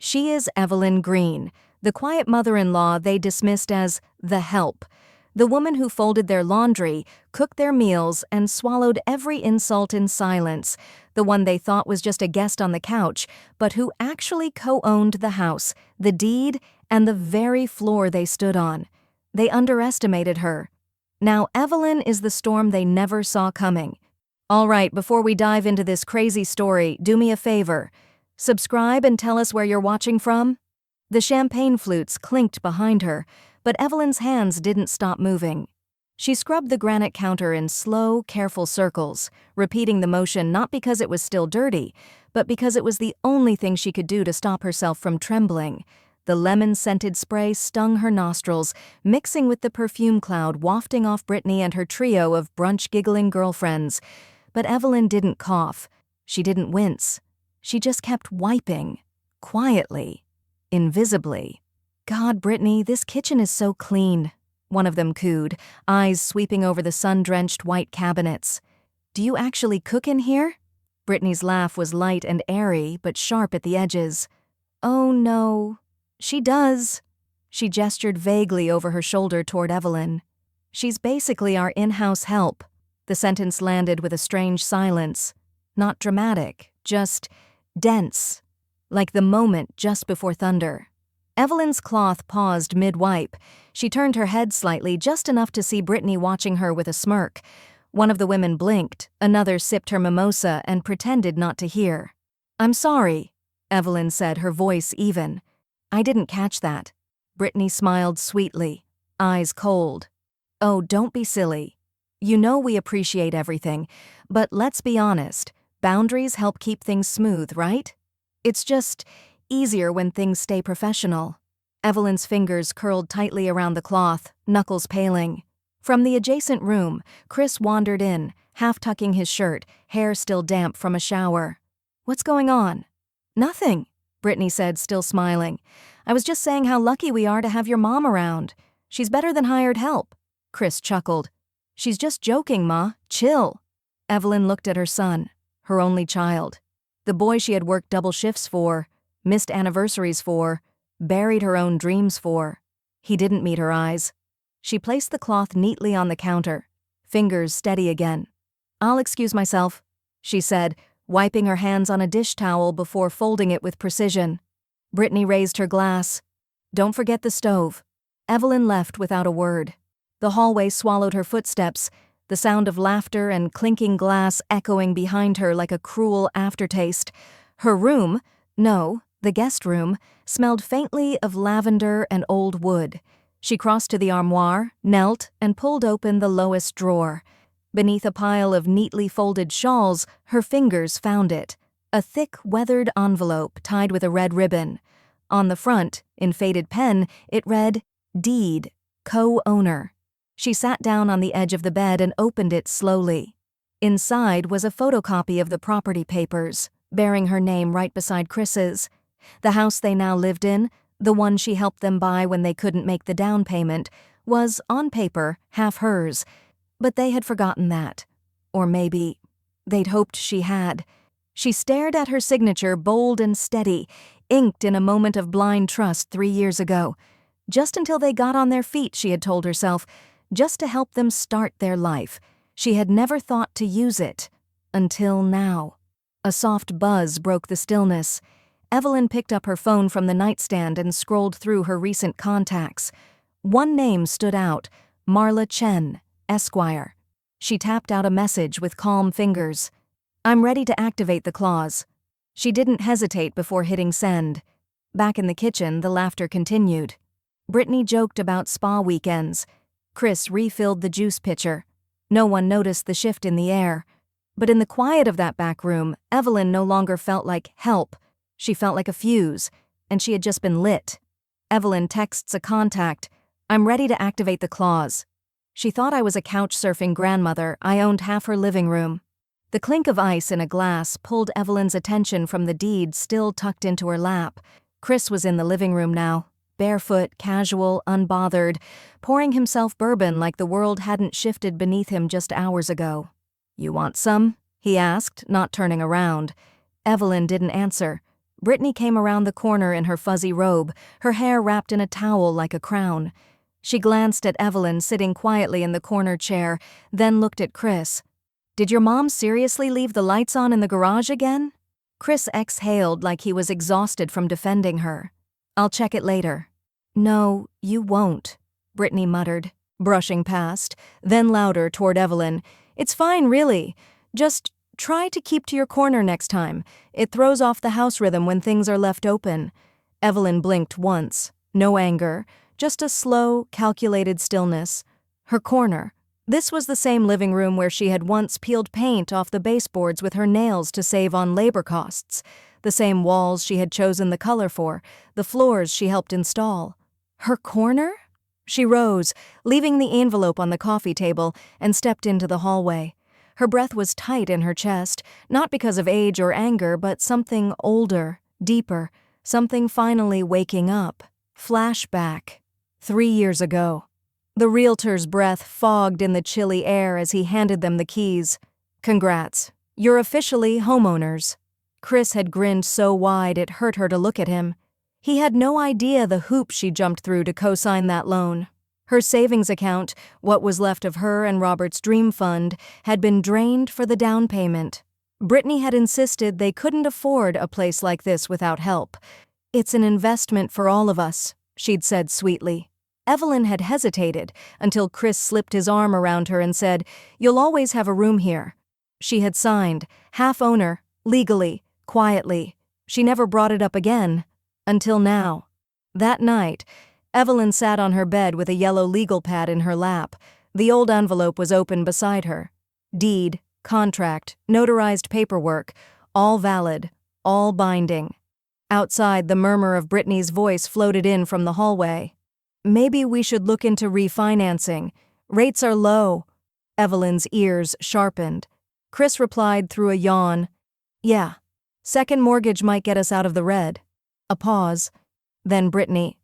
She is Evelyn Green, the quiet mother-in-law they dismissed as the help, the woman who folded their laundry, cooked their meals, and swallowed every insult in silence, the one they thought was just a guest on the couch, but who actually co-owned the house, the deed, and the very floor they stood on. They underestimated her. Now Evelyn is the storm they never saw coming. All right, before we dive into this crazy story, do me a favor. Subscribe and tell us where you're watching from. The champagne flutes clinked behind her, but Evelyn's hands didn't stop moving. She scrubbed the granite counter in slow, careful circles, repeating the motion not because it was still dirty, but because it was the only thing she could do to stop herself from trembling. The lemon-scented spray stung her nostrils, mixing with the perfume cloud wafting off Brittany and her trio of brunch-giggling girlfriends. But Evelyn didn't cough. She didn't wince. She just kept wiping. Quietly. Invisibly. God, Brittany, this kitchen is so clean, one of them cooed, eyes sweeping over the sun-drenched white cabinets. Do you actually cook in here? Brittany's laugh was light and airy, but sharp at the edges. Oh, no. She does. She gestured vaguely over her shoulder toward Evelyn. She's basically our in-house help. The sentence landed with a strange silence. Not dramatic, just dense. Like the moment just before thunder. Evelyn's cloth paused mid-wipe. She turned her head slightly, just enough to see Brittany watching her with a smirk. One of the women blinked, another sipped her mimosa and pretended not to hear. I'm sorry, Evelyn said, her voice even. I didn't catch that. Brittany smiled sweetly, eyes cold. Oh, don't be silly. You know we appreciate everything, but let's be honest, boundaries help keep things smooth, right? It's just easier when things stay professional. Evelyn's fingers curled tightly around the cloth, knuckles paling. From the adjacent room, Chris wandered in, half-tucking his shirt, hair still damp from a shower. What's going on? Nothing, Brittany said, still smiling. I was just saying how lucky we are to have your mom around. She's better than hired help. Chris chuckled. She's just joking, Ma. Chill. Evelyn looked at her son, her only child. The boy she had worked double shifts for, missed anniversaries for, buried her own dreams for. He didn't meet her eyes. She placed the cloth neatly on the counter, fingers steady again. I'll excuse myself, she said, wiping her hands on a dish towel before folding it with precision. Brittany raised her glass. Don't forget the stove. Evelyn left without a word. The hallway swallowed her footsteps, the sound of laughter and clinking glass echoing behind her like a cruel aftertaste. Her room, no, the guest room, smelled faintly of lavender and old wood. She crossed to the armoire, knelt, and pulled open the lowest drawer. Beneath a pile of neatly folded shawls, her fingers found it. A thick, weathered envelope tied with a red ribbon. On the front, in faded pen, it read, Deed, Co-Owner. She sat down on the edge of the bed and opened it slowly. Inside was a photocopy of the property papers, bearing her name right beside Chris's. The house they now lived in, the one she helped them buy when they couldn't make the down payment, was, on paper, half hers. But they had forgotten that. Or maybe they'd hoped she had. She stared at her signature, bold and steady, inked in a moment of blind trust 3 years ago. Just until they got on their feet, she had told herself, just to help them start their life. She had never thought to use it. Until now. A soft buzz broke the stillness. Evelyn picked up her phone from the nightstand and scrolled through her recent contacts. One name stood out, Marla Chen, Esquire. She tapped out a message with calm fingers. I'm ready to activate the clause. She didn't hesitate before hitting send. Back in the kitchen, the laughter continued. Brittany joked about spa weekends. Chris refilled the juice pitcher. No one noticed the shift in the air. But in the quiet of that back room, Evelyn no longer felt like help. She felt like a fuse, and she had just been lit. Evelyn texts a contact, I'm ready to activate the clause. She thought I was a couch-surfing grandmother. I owned half her living room. The clink of ice in a glass pulled Evelyn's attention from the deed still tucked into her lap. Chris was in the living room now, barefoot, casual, unbothered, pouring himself bourbon like the world hadn't shifted beneath him just hours ago. You want some? He asked, not turning around. Evelyn didn't answer. Brittany came around the corner in her fuzzy robe, her hair wrapped in a towel like a crown. She glanced at Evelyn sitting quietly in the corner chair, then looked at Chris. "Did your mom seriously leave the lights on in the garage again?" Chris exhaled like he was exhausted from defending her. "I'll check it later." "No, you won't," Brittany muttered, brushing past, then louder toward Evelyn. "It's fine, really. Just try to keep to your corner next time. It throws off the house rhythm when things are left open." Evelyn blinked once. No anger, just a slow, calculated stillness. Her corner. This was the same living room where she had once peeled paint off the baseboards with her nails to save on labor costs. The same walls she had chosen the color for, the floors she helped install. Her corner? She rose, leaving the envelope on the coffee table, and stepped into the hallway. Her breath was tight in her chest, not because of age or anger, but something older, deeper, something finally waking up. Flashback. 3 years ago. The realtor's breath fogged in the chilly air as he handed them the keys. "Congrats. You're officially homeowners." Chris had grinned so wide it hurt her to look at him. He had no idea the hoops she jumped through to co-sign that loan. Her savings account, what was left of her and Robert's dream fund, had been drained for the down payment. Brittany had insisted they couldn't afford a place like this without help. "It's an investment for all of us," she'd said sweetly. Evelyn had hesitated until Chris slipped his arm around her and said, "You'll always have a room here." She had signed, half owner, legally, quietly. She never brought it up again. Until now. That night, Evelyn sat on her bed with a yellow legal pad in her lap. The old envelope was open beside her. Deed, contract, notarized paperwork, all valid, all binding. Outside, the murmur of Brittany's voice floated in from the hallway. "Maybe we should look into refinancing. Rates are low." Evelyn's ears sharpened. Chris replied through a yawn. "Yeah. Second mortgage might get us out of the red." A pause. Then Brittany.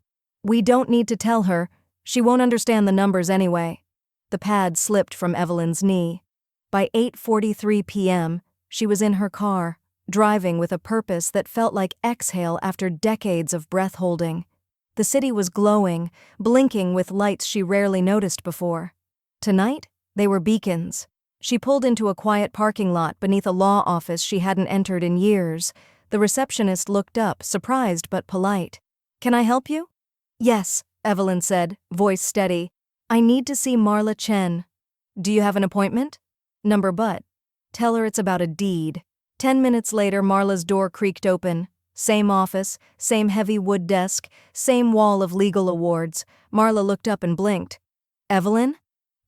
"We don't need to tell her. She won't understand the numbers anyway." The pad slipped from Evelyn's knee. By 8:43 p.m., she was in her car, driving with a purpose that felt like exhale after decades of breath-holding. The city was glowing, blinking with lights she rarely noticed before. Tonight, they were beacons. She pulled into a quiet parking lot beneath a law office she hadn't entered in years. The receptionist looked up, surprised but polite. "Can I help you?" "Yes," Evelyn said, voice steady. "I need to see Marla Chen." "Do you have an appointment?" "Number but." "Tell her it's about a deed." 10 minutes later, Marla's door creaked open. Same office, same heavy wood desk, same wall of legal awards. Marla looked up and blinked. "Evelyn?"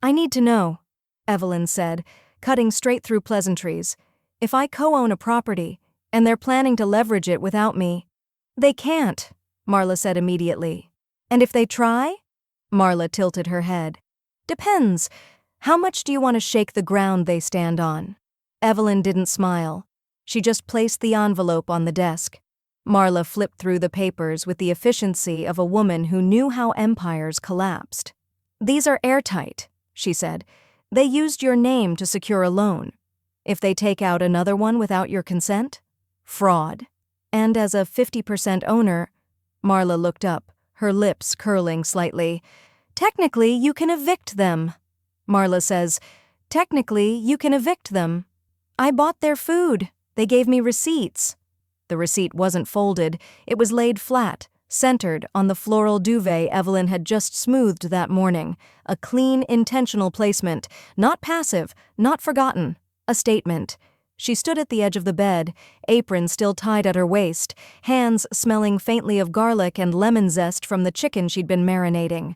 "I need to know," Evelyn said, cutting straight through pleasantries. "If I co-own a property, and they're planning to leverage it without me." "They can't," Marla said immediately. "And if they try?" Marla tilted her head. "Depends. How much do you want to shake the ground they stand on?" Evelyn didn't smile. She just placed the envelope on the desk. Marla flipped through the papers with the efficiency of a woman who knew how empires collapsed. "These are airtight," she said. "They used your name to secure a loan. If they take out another one without your consent? Fraud. And as a 50% owner," Marla looked up, her lips curling slightly. "Technically, you can evict them." Marla says, "Technically, you can evict them. I bought their food. They gave me receipts." The receipt wasn't folded. It was laid flat, centered on the floral duvet Evelyn had just smoothed that morning. A clean, intentional placement. Not passive, not forgotten. A statement. She stood at the edge of the bed, apron still tied at her waist, hands smelling faintly of garlic and lemon zest from the chicken she'd been marinating.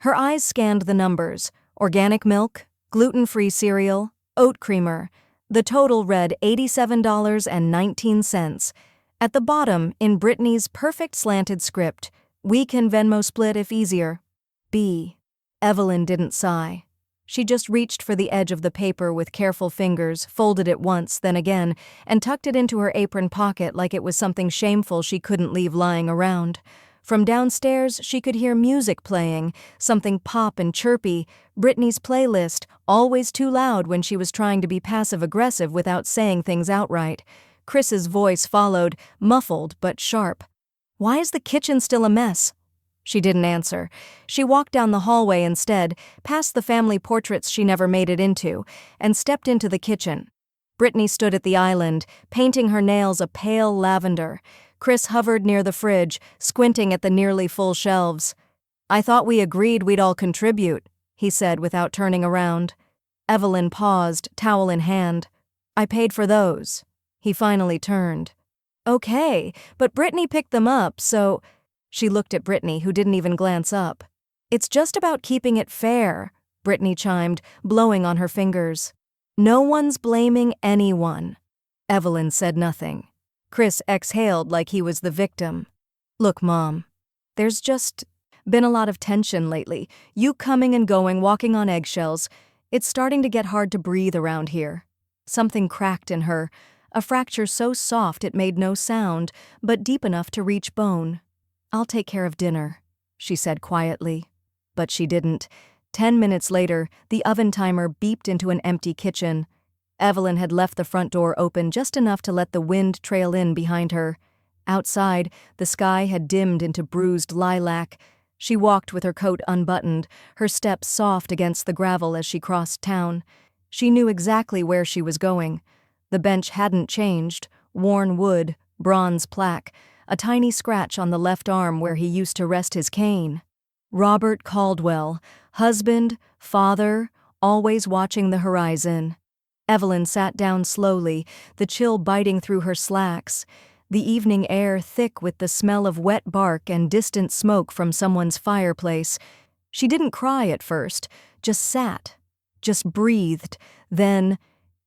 Her eyes scanned the numbers. Organic milk, gluten-free cereal, oat creamer. The total read $87.19. At the bottom, in Brittany's perfect slanted script, "We can Venmo split if easier." B. Evelyn didn't sigh. She just reached for the edge of the paper with careful fingers, folded it once, then again, and tucked it into her apron pocket like it was something shameful she couldn't leave lying around. From downstairs, she could hear music playing, something pop and chirpy, Brittany's playlist, always too loud when she was trying to be passive-aggressive without saying things outright. Chris's voice followed, muffled but sharp. "Why is the kitchen still a mess?" She didn't answer. She walked down the hallway instead, past the family portraits she never made it into, and stepped into the kitchen. Brittany stood at the island, painting her nails a pale lavender. Chris hovered near the fridge, squinting at the nearly full shelves. "I thought we agreed we'd all contribute," he said without turning around. Evelyn paused, towel in hand. "I paid for those." He finally turned. "Okay, but Brittany picked them up, so—" She looked at Brittany, who didn't even glance up. "It's just about keeping it fair," Brittany chimed, blowing on her fingers. "No one's blaming anyone." Evelyn said nothing. Chris exhaled like he was the victim. "Look, Mom, there's just been a lot of tension lately. You coming and going, walking on eggshells. It's starting to get hard to breathe around here." Something cracked in her, a fracture so soft it made no sound, but deep enough to reach bone. "I'll take care of dinner," she said quietly. But she didn't. 10 minutes later, the oven timer beeped into an empty kitchen. Evelyn had left the front door open just enough to let the wind trail in behind her. Outside, the sky had dimmed into bruised lilac. She walked with her coat unbuttoned, her steps soft against the gravel as she crossed town. She knew exactly where she was going. The bench hadn't changed, worn wood, bronze plaque, a tiny scratch on the left arm where he used to rest his cane. Robert Caldwell, husband, father, always watching the horizon. Evelyn sat down slowly, the chill biting through her slacks, the evening air thick with the smell of wet bark and distant smoke from someone's fireplace. She didn't cry at first, just sat, just breathed. Then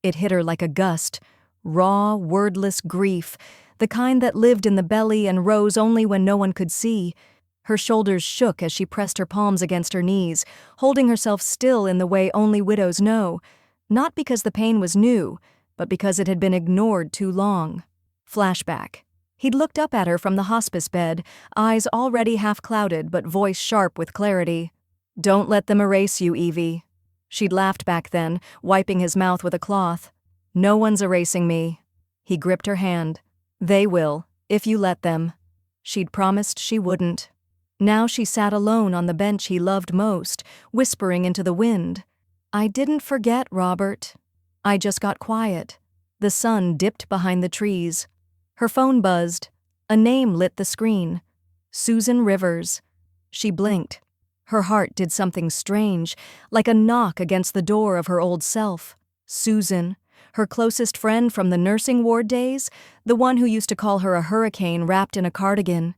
it hit her like a gust, raw, wordless grief, the kind that lived in the belly and rose only when no one could see. Her shoulders shook as she pressed her palms against her knees, holding herself still in the way only widows know, not because the pain was new, but because it had been ignored too long. Flashback. He'd looked up at her from the hospice bed, eyes already half-clouded but voice sharp with clarity. "Don't let them erase you, Evie." She'd laughed back then, wiping his mouth with a cloth. "No one's erasing me." He gripped her hand. "They will, if you let them." She'd promised she wouldn't. Now she sat alone on the bench he loved most, whispering into the wind. "I didn't forget, Robert. I just got quiet." The sun dipped behind the trees. Her phone buzzed. A name lit the screen. Susan Rivers. She blinked. Her heart did something strange, like a knock against the door of her old self. Susan, her closest friend from the nursing ward days, the one who used to call her a hurricane wrapped in a cardigan.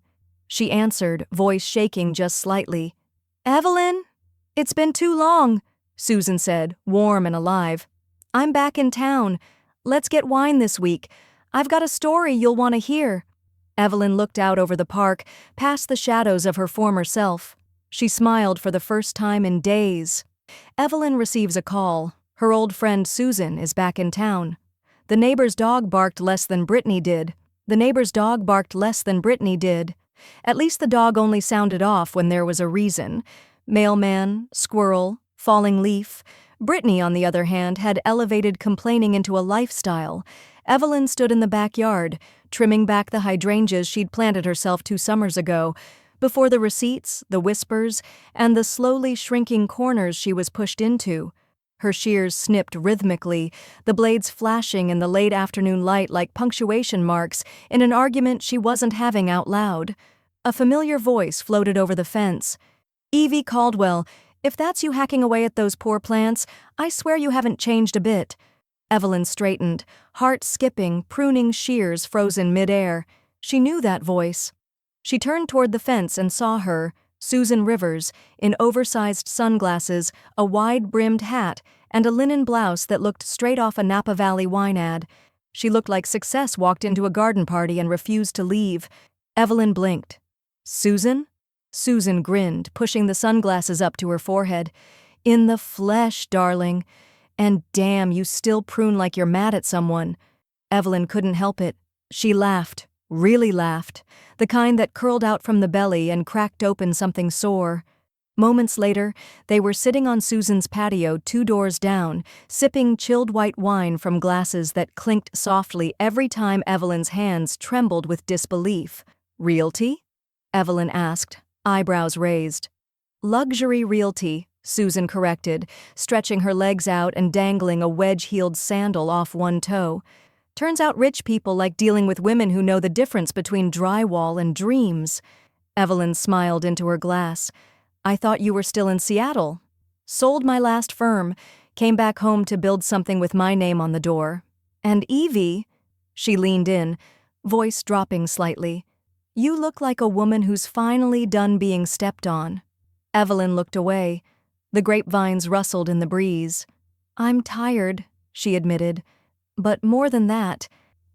She answered, voice shaking just slightly. "Evelyn? It's been too long," Susan said, warm and alive. "I'm back in town. Let's get wine this week. I've got a story you'll want to hear." Evelyn looked out over the park, past the shadows of her former self. She smiled for the first time in days. Evelyn receives a call. Her old friend Susan is back in town. The neighbor's dog barked less than Brittany did. The neighbor's dog barked less than Brittany did. At least the dog only sounded off when there was a reason. Mailman, squirrel, falling leaf. Brittany, on the other hand, had elevated complaining into a lifestyle. Evelyn stood in the backyard, trimming back the hydrangeas she'd planted herself 2 summers ago, before the receipts, the whispers, and the slowly shrinking corners she was pushed into. Her shears snipped rhythmically, the blades flashing in the late afternoon light like punctuation marks in an argument she wasn't having out loud. A familiar voice floated over the fence. "Evie Caldwell, if that's you hacking away at those poor plants, I swear you haven't changed a bit." Evelyn straightened, heart skipping, pruning shears frozen midair. She knew that voice. She turned toward the fence and saw her, Susan Rivers, in oversized sunglasses, a wide-brimmed hat, and a linen blouse that looked straight off a Napa Valley wine ad. She looked like success walked into a garden party and refused to leave. Evelyn blinked. "Susan?" Susan grinned, pushing the sunglasses up to her forehead. "In the flesh, darling. And damn, you still prune like you're mad at someone." Evelyn couldn't help it. She laughed, really laughed, the kind that curled out from the belly and cracked open something sore. Moments later, they were sitting on Susan's patio 2 doors down, sipping chilled white wine from glasses that clinked softly every time Evelyn's hands trembled with disbelief. "Realty?" Evelyn asked, eyebrows raised. "Luxury realty," Susan corrected, stretching her legs out and dangling a wedge-heeled sandal off one toe. "Turns out rich people like dealing with women who know the difference between drywall and dreams." Evelyn smiled into her glass. "I thought you were still in Seattle." "Sold my last firm, came back home to build something with my name on the door. And Evie," she leaned in, voice dropping slightly, "you look like a woman who's finally done being stepped on." Evelyn looked away. The grapevines rustled in the breeze. "I'm tired," she admitted. "But more than that,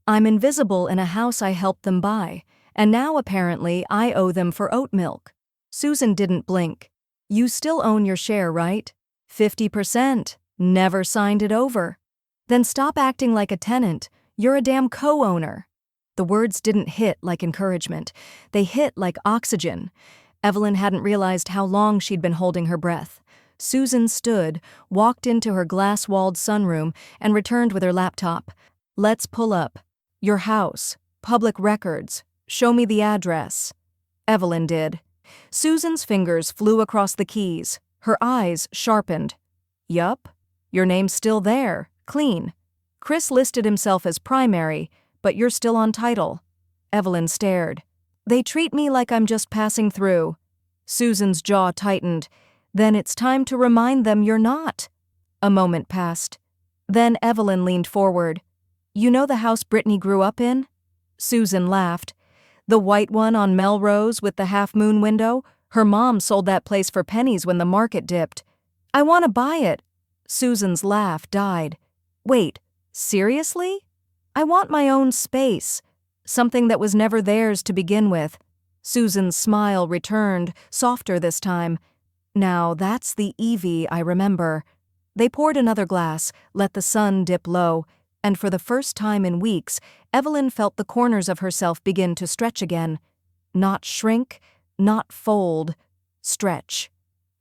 I'm invisible in a house I helped them buy, and now apparently I owe them for oat milk." Susan didn't blink. "You still own your share, right?" 50%. Never signed it over." "Then stop acting like a tenant. You're a damn co-owner." The words didn't hit like encouragement. They hit like oxygen. Evelyn hadn't realized how long she'd been holding her breath. Susan stood, walked into her glass-walled sunroom, and returned with her laptop. "Let's pull up. Your house. Public records. Show me the address." Evelyn did. Susan's fingers flew across the keys. Her eyes sharpened. "Yup. Your name's still there. Clean. Chris listed himself as primary, but you're still on title." Evelyn stared. "They treat me like I'm just passing through." Susan's jaw tightened. "Then it's time to remind them you're not." A moment passed. Then Evelyn leaned forward. "You know the house Brittany grew up in?" Susan laughed. "The white one on Melrose with the half-moon window? Her mom sold that place for pennies when the market dipped." "I want to buy it." Susan's laugh died. "Wait, seriously?" "I want my own space. Something that was never theirs to begin with." Susan's smile returned, softer this time. "Now that's the Evie I remember." They poured another glass, let the sun dip low, and for the first time in weeks, Evelyn felt the corners of herself begin to stretch again. Not shrink, not fold, stretch.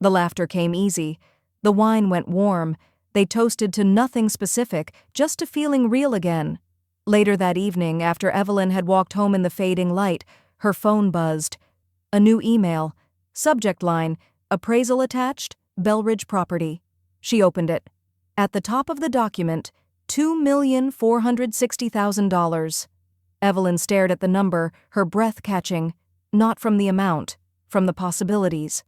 The laughter came easy. The wine went warm. They toasted to nothing specific, just to feeling real again. Later that evening, after Evelyn had walked home in the fading light, her phone buzzed. A new email. Subject line, "Appraisal attached, Belridge property." She opened it. At the top of the document, $2,460,000. Evelyn stared at the number, her breath catching. Not from the amount, from the possibilities.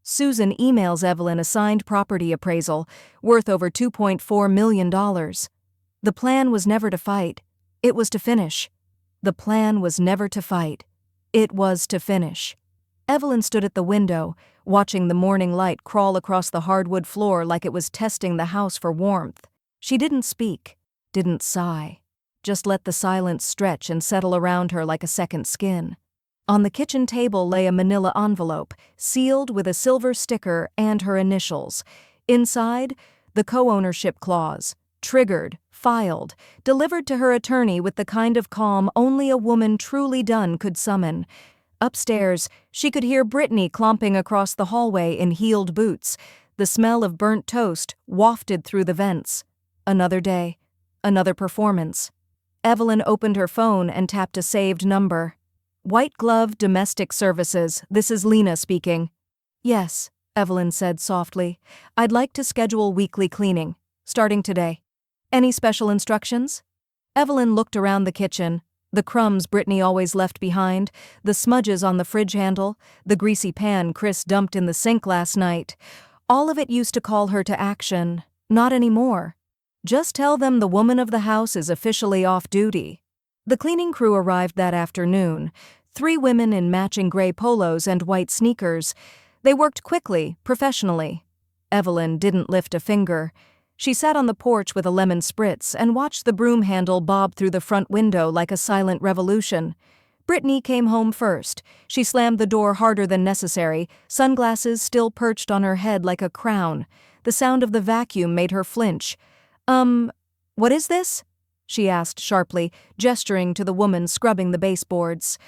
Susan emails Evelyn a signed property appraisal, worth over $2.4 million. The plan was never to fight. It was to finish. The plan was never to fight. It was to finish. Evelyn stood at the window, watching the morning light crawl across the hardwood floor like it was testing the house for warmth. She didn't speak, didn't sigh, just let the silence stretch and settle around her like a second skin. On the kitchen table lay a manila envelope, sealed with a silver sticker and her initials. Inside, the co-ownership clause, triggered, filed, delivered to her attorney with the kind of calm only a woman truly done could summon. Upstairs, she could hear Brittany clomping across the hallway in heeled boots. The smell of burnt toast wafted through the vents. Another day. Another performance. Evelyn opened her phone and tapped a saved number. "White Glove Domestic Services, this is Lena speaking." "Yes," Evelyn said softly. "I'd like to schedule weekly cleaning, starting today. Any special instructions?" Evelyn looked around the kitchen. The crumbs Brittany always left behind, the smudges on the fridge handle, the greasy pan Chris dumped in the sink last night. All of it used to call her to action. Not anymore. Just tell them the woman of the house is officially off duty. The cleaning crew arrived that afternoon. 3 women in matching gray polos and white sneakers. They worked quickly, professionally. Evelyn didn't lift a finger. She sat on the porch with a lemon spritz and watched the broom handle bob through the front window like a silent revolution. Brittany came home first. She slammed the door harder than necessary, sunglasses still perched on her head like a crown. The sound of the vacuum made her flinch. What is this?" she asked sharply, gesturing to the woman scrubbing the baseboards.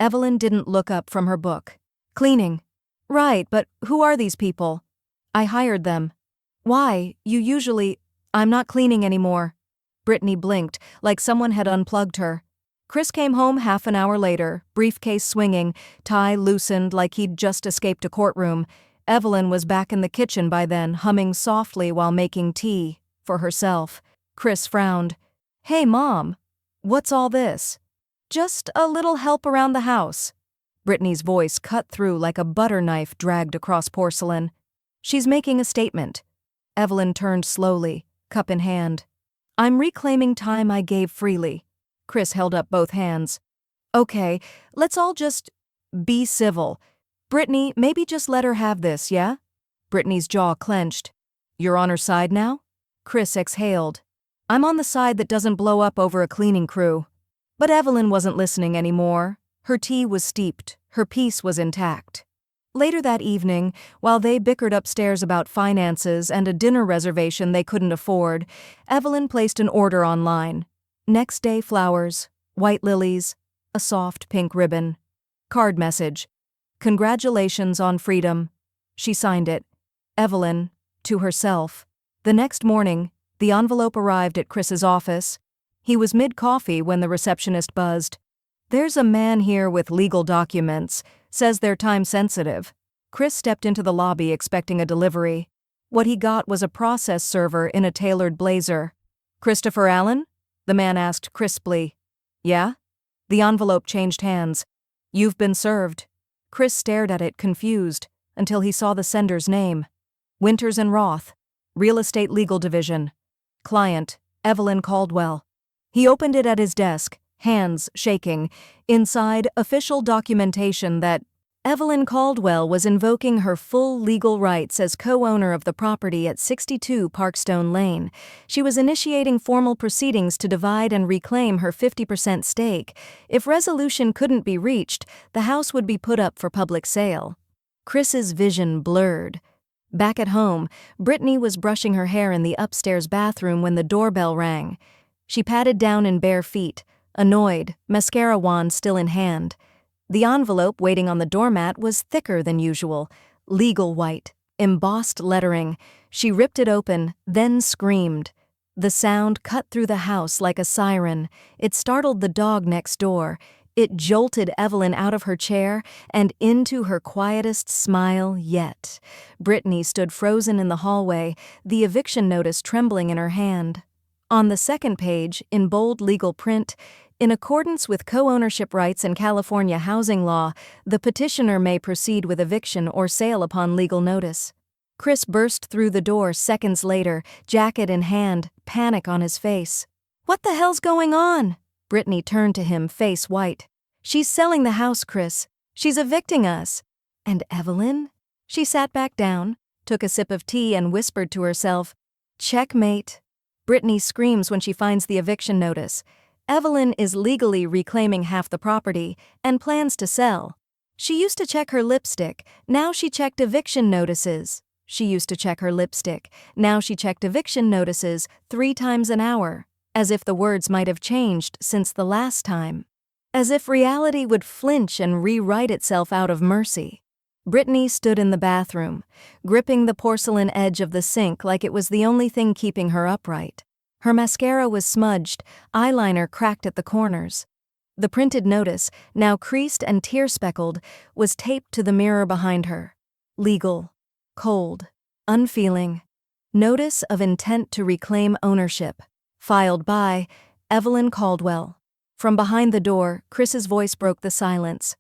Evelyn didn't look up from her book. "Cleaning." Right, but who are these people? I hired them. Why, I'm not cleaning anymore. Brittany blinked, like someone had unplugged her. Chris came home half an hour later, briefcase swinging, tie loosened like he'd just escaped a courtroom. Evelyn was back in the kitchen by then, humming softly while making tea for herself. Chris frowned. Hey, Mom. What's all this? Just a little help around the house. Brittany's voice cut through like a butter knife dragged across porcelain. She's making a statement. Evelyn turned slowly, cup in hand. I'm reclaiming time I gave freely. Chris held up both hands. Okay, let's all just be civil. Brittany, maybe just let her have this, yeah? Brittany's jaw clenched. You're on her side now? Chris exhaled. I'm on the side that doesn't blow up over a cleaning crew. But Evelyn wasn't listening anymore. Her tea was steeped. Her peace was intact. Later that evening, while they bickered upstairs about finances and a dinner reservation they couldn't afford, Evelyn placed an order online. Next day flowers, white lilies, a soft pink ribbon. Card message. Congratulations on freedom. She signed it. Evelyn, to herself. The next morning, the envelope arrived at Chris's office. He was mid-coffee when the receptionist buzzed. There's a man here with legal documents. Says they're time-sensitive. Chris stepped into the lobby expecting a delivery. What he got was a process server in a tailored blazer. Christopher Allen? The man asked crisply. Yeah? The envelope changed hands. You've been served. Chris stared at it, confused, until he saw the sender's name. Winters and Roth, Real Estate Legal Division. Client, Evelyn Caldwell. He opened it at his desk, hands shaking. Inside, official documentation that Evelyn Caldwell was invoking her full legal rights as co-owner of the property at 62 Parkstone Lane. She was initiating formal proceedings to divide and reclaim her 50% stake. If resolution couldn't be reached, the house would be put up for public sale. Chris's vision blurred. Back at home, Brittany was brushing her hair in the upstairs bathroom when the doorbell rang. She patted down in bare feet, annoyed, mascara wand still in hand. The envelope waiting on the doormat was thicker than usual, legal white, embossed lettering. She ripped it open, then screamed. The sound cut through the house like a siren. It startled the dog next door. It jolted Evelyn out of her chair and into her quietest smile yet. Brittany stood frozen in the hallway, the eviction notice trembling in her hand. On the second page, in bold legal print, in accordance with co-ownership rights and California housing law, the petitioner may proceed with eviction or sale upon legal notice. Chris burst through the door seconds later, jacket in hand, panic on his face. What the hell's going on? Brittany turned to him, face white. She's selling the house, Chris. She's evicting us. And Evelyn? She sat back down, took a sip of tea and whispered to herself, checkmate. Brittany screams when she finds the eviction notice. Evelyn is legally reclaiming half the property and plans to sell. She used to check her lipstick, now she checked eviction notices. She used to check her lipstick, now she checked eviction notices 3 times an hour, as if the words might have changed since the last time. As if reality would flinch and rewrite itself out of mercy. Brittany stood in the bathroom, gripping the porcelain edge of the sink like it was the only thing keeping her upright. Her mascara was smudged, eyeliner cracked at the corners. The printed notice, now creased and tear-speckled, was taped to the mirror behind her. Legal. Cold. Unfeeling. Notice of intent to reclaim ownership. Filed by Evelyn Caldwell. From behind the door, Chris's voice broke the silence.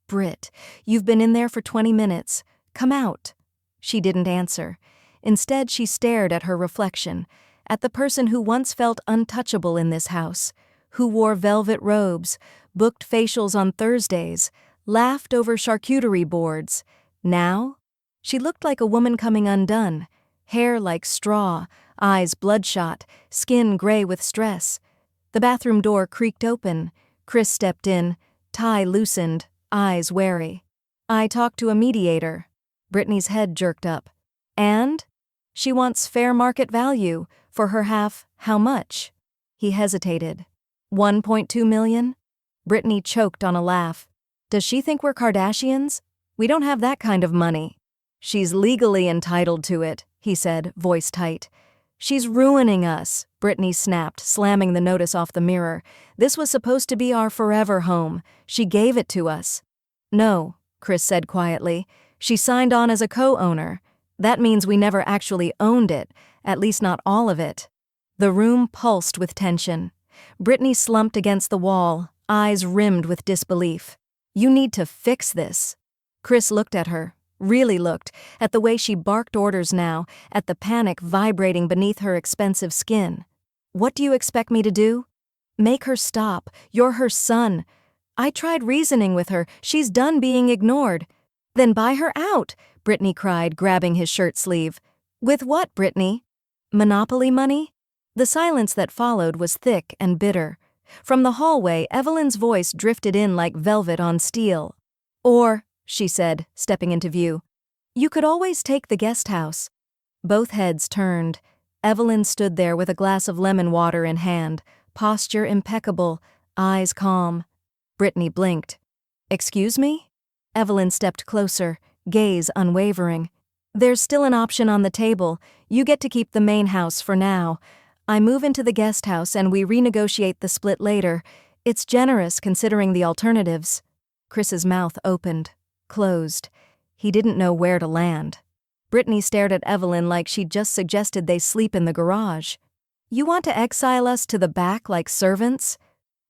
Britt, you've been in there for 20 minutes. Come out. She didn't answer. Instead, she stared at her reflection, at the person who once felt untouchable in this house, who wore velvet robes, booked facials on Thursdays, laughed over charcuterie boards. Now, she looked like a woman coming undone, hair like straw, eyes bloodshot, skin gray with stress. The bathroom door creaked open. Chris stepped in, tie loosened, eyes wary. I talked to a mediator. Brittany's head jerked up. And? She wants fair market value. For her half, how much? He hesitated. 1.2 million? Brittany choked on a laugh. Does she think we're Kardashians? We don't have that kind of money." "She's legally entitled to it," he said, voice tight. "She's ruining us," Brittany snapped, slamming the notice off the mirror. "This was supposed to be our forever home. She gave it to us." "No," Chris said quietly. "She signed on as a co-owner. That means we never actually owned it, at least not all of it." The room pulsed with tension. Brittany slumped against the wall, eyes rimmed with disbelief. "You need to fix this." Chris looked at her, really looked, at the way she barked orders now, at the panic vibrating beneath her expensive skin. "What do you expect me to do?" "Make her stop. You're her son." "I tried reasoning with her. She's done being ignored." "Then buy her out," Brittany cried, grabbing his shirt sleeve. "With what, Brittany? Monopoly money?" The silence that followed was thick and bitter. From the hallway, Evelyn's voice drifted in like velvet on steel. "Or," she said, stepping into view, "you could always take the guest house." Both heads turned. Evelyn stood there with a glass of lemon water in hand, posture impeccable, eyes calm. Brittany blinked. "Excuse me?" Evelyn stepped closer, gaze unwavering. "There's still an option on the table. You get to keep the main house for now. I move into the guest house and we renegotiate the split later. It's generous considering the alternatives." Chris's mouth opened, closed. He didn't know where to land. Brittany stared at Evelyn like she'd just suggested they sleep in the garage. "You want to exile us to the back like servants?"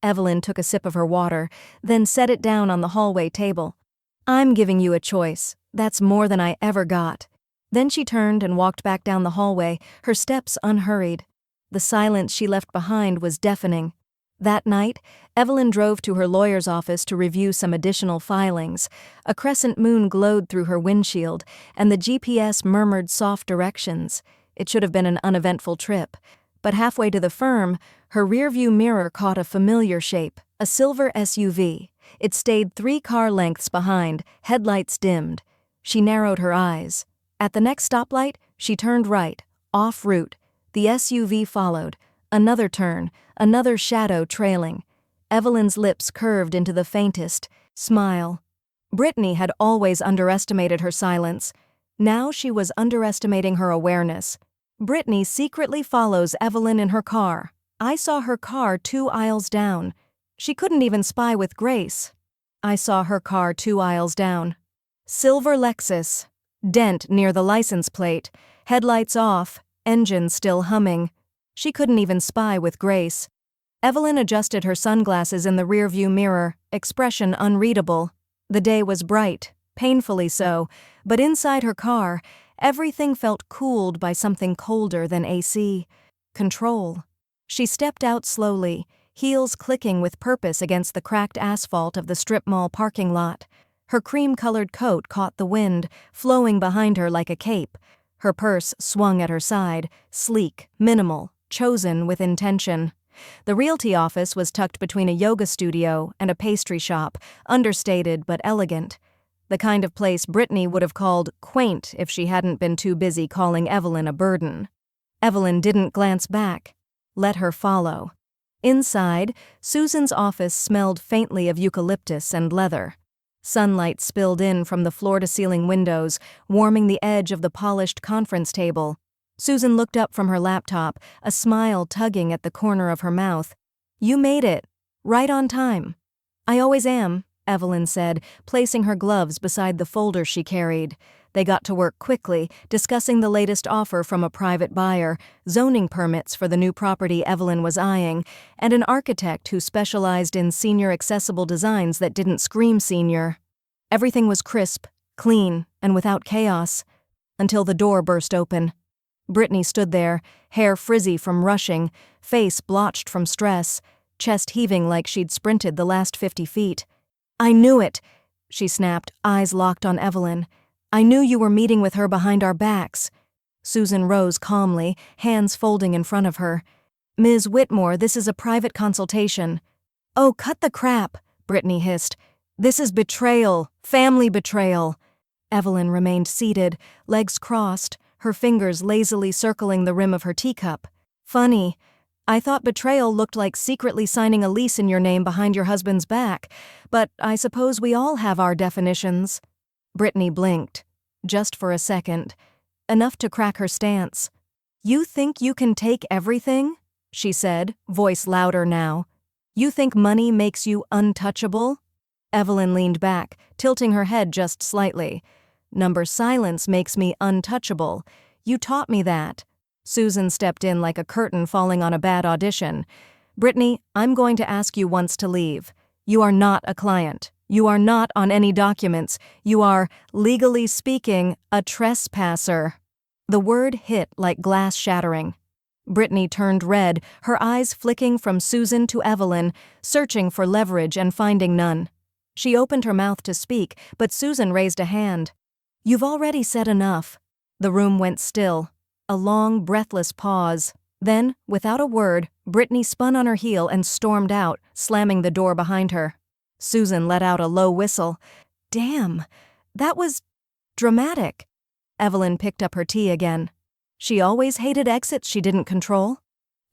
Evelyn took a sip of her water, then set it down on the hallway table. "I'm giving you a choice. That's more than I ever got." Then she turned and walked back down the hallway, her steps unhurried. The silence she left behind was deafening. That night, Evelyn drove to her lawyer's office to review some additional filings. A crescent moon glowed through her windshield, and the GPS murmured soft directions. It should have been an uneventful trip. But halfway to the firm, her rearview mirror caught a familiar shape, a silver SUV. It stayed 3 car lengths behind, headlights dimmed. She narrowed her eyes. At the next stoplight, she turned right, off route. The SUV followed. Another turn, another shadow trailing. Evelyn's lips curved into the faintest smile. Brittany had always underestimated her silence. Now she was underestimating her awareness. Brittany secretly follows Evelyn in her car. I saw her car 2 aisles down. She couldn't even spy with Grace. I saw her car 2 aisles down. Silver Lexus. Dent near the license plate. Headlights off, engine still humming. She couldn't even spy with Grace. Evelyn adjusted her sunglasses in the rearview mirror, expression unreadable. The day was bright, painfully so, but inside her car, everything felt cooled by something colder than AC. Control. She stepped out slowly, heels clicking with purpose against the cracked asphalt of the strip mall parking lot. Her cream-colored coat caught the wind, flowing behind her like a cape. Her purse swung at her side, sleek, minimal, chosen with intention. The realty office was tucked between a yoga studio and a pastry shop, understated but elegant. The kind of place Brittany would have called quaint if she hadn't been too busy calling Evelyn a burden. Evelyn didn't glance back. Let her follow. Inside, Susan's office smelled faintly of eucalyptus and leather. Sunlight spilled in from the floor-to-ceiling windows, warming the edge of the polished conference table. Susan looked up from her laptop, a smile tugging at the corner of her mouth. "You made it. Right on time." "I always am," Evelyn said, placing her gloves beside the folder she carried. They got to work quickly, discussing the latest offer from a private buyer, zoning permits for the new property Evelyn was eyeing, and an architect who specialized in senior accessible designs that didn't scream senior. Everything was crisp, clean, and without chaos. Until the door burst open. Brittany stood there, hair frizzy from rushing, face blotched from stress, chest heaving like she'd sprinted the last 50 feet. "I knew it," she snapped, eyes locked on Evelyn. "I knew you were meeting with her behind our backs." Susan rose calmly, hands folding in front of her. "Ms. Whitmore, this is a private consultation." "Oh, cut the crap," Brittany hissed. "This is betrayal, family betrayal." Evelyn remained seated, legs crossed, her fingers lazily circling the rim of her teacup. "Funny. I thought betrayal looked like secretly signing a lease in your name behind your husband's back, but I suppose we all have our definitions." Brittany blinked. Just for a second. Enough to crack her stance. "You think you can take everything?" she said, voice louder now. "You think money makes you untouchable?" Evelyn leaned back, tilting her head just slightly. "Silence makes me untouchable. You taught me that." Susan stepped in like a curtain falling on a bad audition. "Brittany, I'm going to ask you once to leave. You are not a client. You are not on any documents. You are, legally speaking, a trespasser." The word hit like glass shattering. Brittany turned red, her eyes flicking from Susan to Evelyn, searching for leverage and finding none. She opened her mouth to speak, but Susan raised a hand. "You've already said enough." The room went still. A long, breathless pause. Then, without a word, Brittany spun on her heel and stormed out, slamming the door behind her. Susan let out a low whistle. "Damn, that was dramatic." Evelyn picked up her tea again. She always hated exits she didn't control.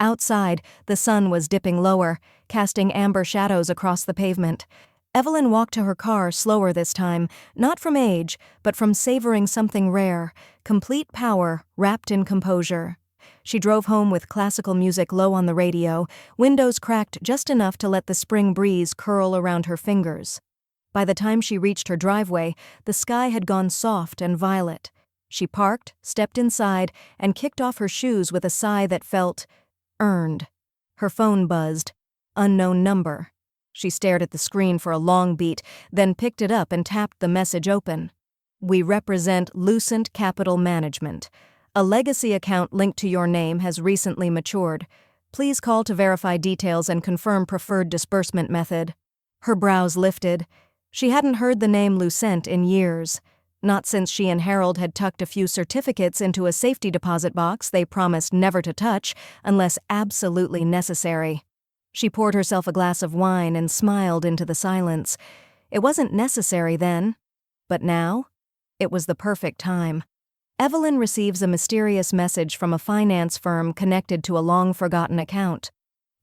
Outside, the sun was dipping lower, casting amber shadows across the pavement. Evelyn walked to her car slower this time, not from age, but from savoring something rare, complete power wrapped in composure. She drove home with classical music low on the radio, windows cracked just enough to let the spring breeze curl around her fingers. By the time she reached her driveway, the sky had gone soft and violet. She parked, stepped inside, and kicked off her shoes with a sigh that felt earned. Her phone buzzed. Unknown number. She stared at the screen for a long beat, then picked it up and tapped the message open. "We represent Lucent Capital Management. A legacy account linked to your name has recently matured. Please call to verify details and confirm preferred disbursement method." Her brows lifted. She hadn't heard the name Lucent in years. Not since she and Harold had tucked a few certificates into a safety deposit box they promised never to touch unless absolutely necessary. She poured herself a glass of wine and smiled into the silence. It wasn't necessary then. But now? It was the perfect time. Evelyn receives a mysterious message from a finance firm connected to a long-forgotten account.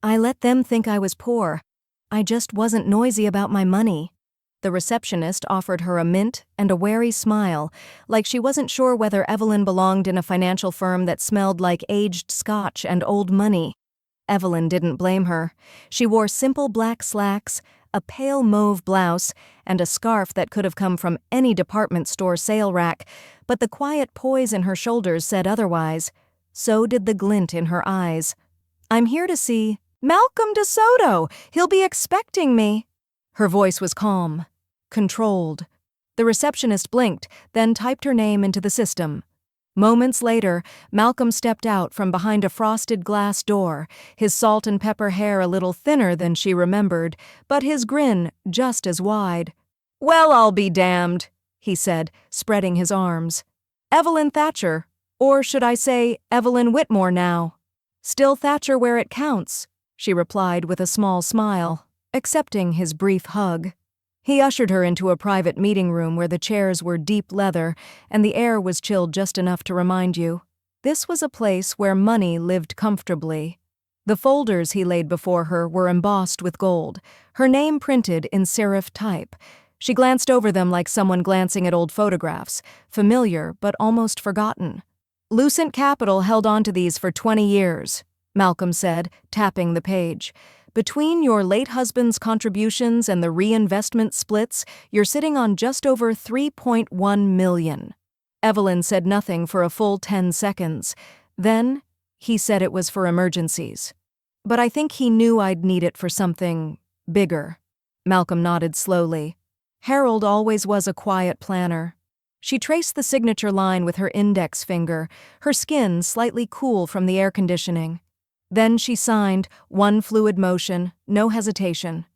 "I let them think I was poor. I just wasn't noisy about my money." The receptionist offered her a mint and a wary smile, like she wasn't sure whether Evelyn belonged in a financial firm that smelled like aged scotch and old money. Evelyn didn't blame her. She wore simple black slacks, a pale mauve blouse, and a scarf that could have come from any department store sale rack, but the quiet poise in her shoulders said otherwise. So did the glint in her eyes. "I'm here to see Malcolm DeSoto. He'll be expecting me." Her voice was calm, controlled. The receptionist blinked, then typed her name into the system. Moments later, Malcolm stepped out from behind a frosted glass door, his salt and pepper hair a little thinner than she remembered, but his grin just as wide. "Well, I'll be damned," he said, spreading his arms. "Evelyn Thatcher, or should I say Evelyn Whitmore now?" "Still Thatcher where it counts," she replied with a small smile, accepting his brief hug. He ushered her into a private meeting room where the chairs were deep leather and the air was chilled just enough to remind you. This was a place where money lived comfortably. The folders he laid before her were embossed with gold, her name printed in serif type. She glanced over them like someone glancing at old photographs, familiar but almost forgotten. "Lucent Capital held on to these for 20 years, Malcolm said, tapping the page. "Between your late husband's contributions and the reinvestment splits, you're sitting on just over $3.1 million. Evelyn said nothing for a full 10 seconds. Then, he said it was for emergencies. "But I think he knew I'd need it for something bigger." Malcolm nodded slowly. Harold always was a quiet planner. She traced the signature line with her index finger, her skin slightly cool from the air conditioning. Then she signed, one fluid motion, no hesitation.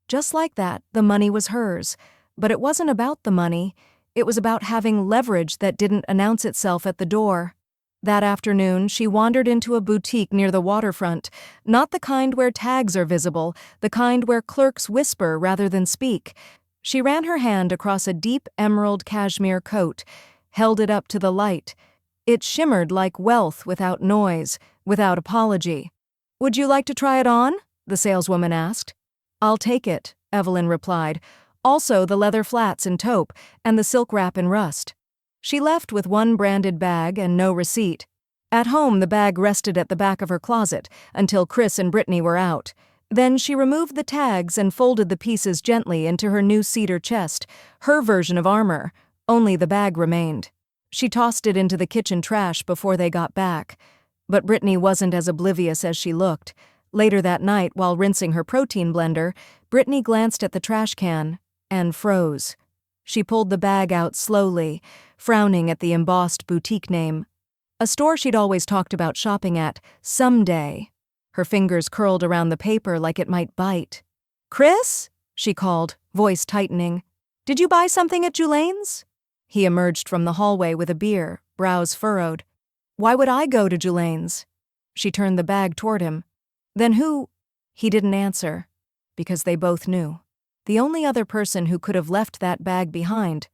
Just like that, the money was hers. But it wasn't about the money. It was about having leverage that didn't announce itself at the door. That afternoon, she wandered into a boutique near the waterfront, not the kind where tags are visible, the kind where clerks whisper rather than speak. She ran her hand across a deep emerald cashmere coat, held it up to the light. It shimmered like wealth without noise, without apology. "Would you like to try it on?" the saleswoman asked. "I'll take it," Evelyn replied. Also the leather flats in taupe and the silk wrap in rust. She left with one branded bag and no receipt. At home, the bag rested at the back of her closet until Chris and Brittany were out. Then she removed the tags and folded the pieces gently into her new cedar chest, her version of armor. Only the bag remained. She tossed it into the kitchen trash before they got back. But Brittany wasn't as oblivious as she looked. Later that night, while rinsing her protein blender, Brittany glanced at the trash can and froze. She pulled the bag out slowly, frowning at the embossed boutique name. A store she'd always talked about shopping at, someday. Her fingers curled around the paper like it might bite. "Chris?" she called, voice tightening. "Did you buy something at Julane's?" He emerged from the hallway with a beer, brows furrowed. "Why would I go to Julane's?" She turned the bag toward him. "Then who?" He didn't answer, because they both knew. The only other person who could have left that bag behind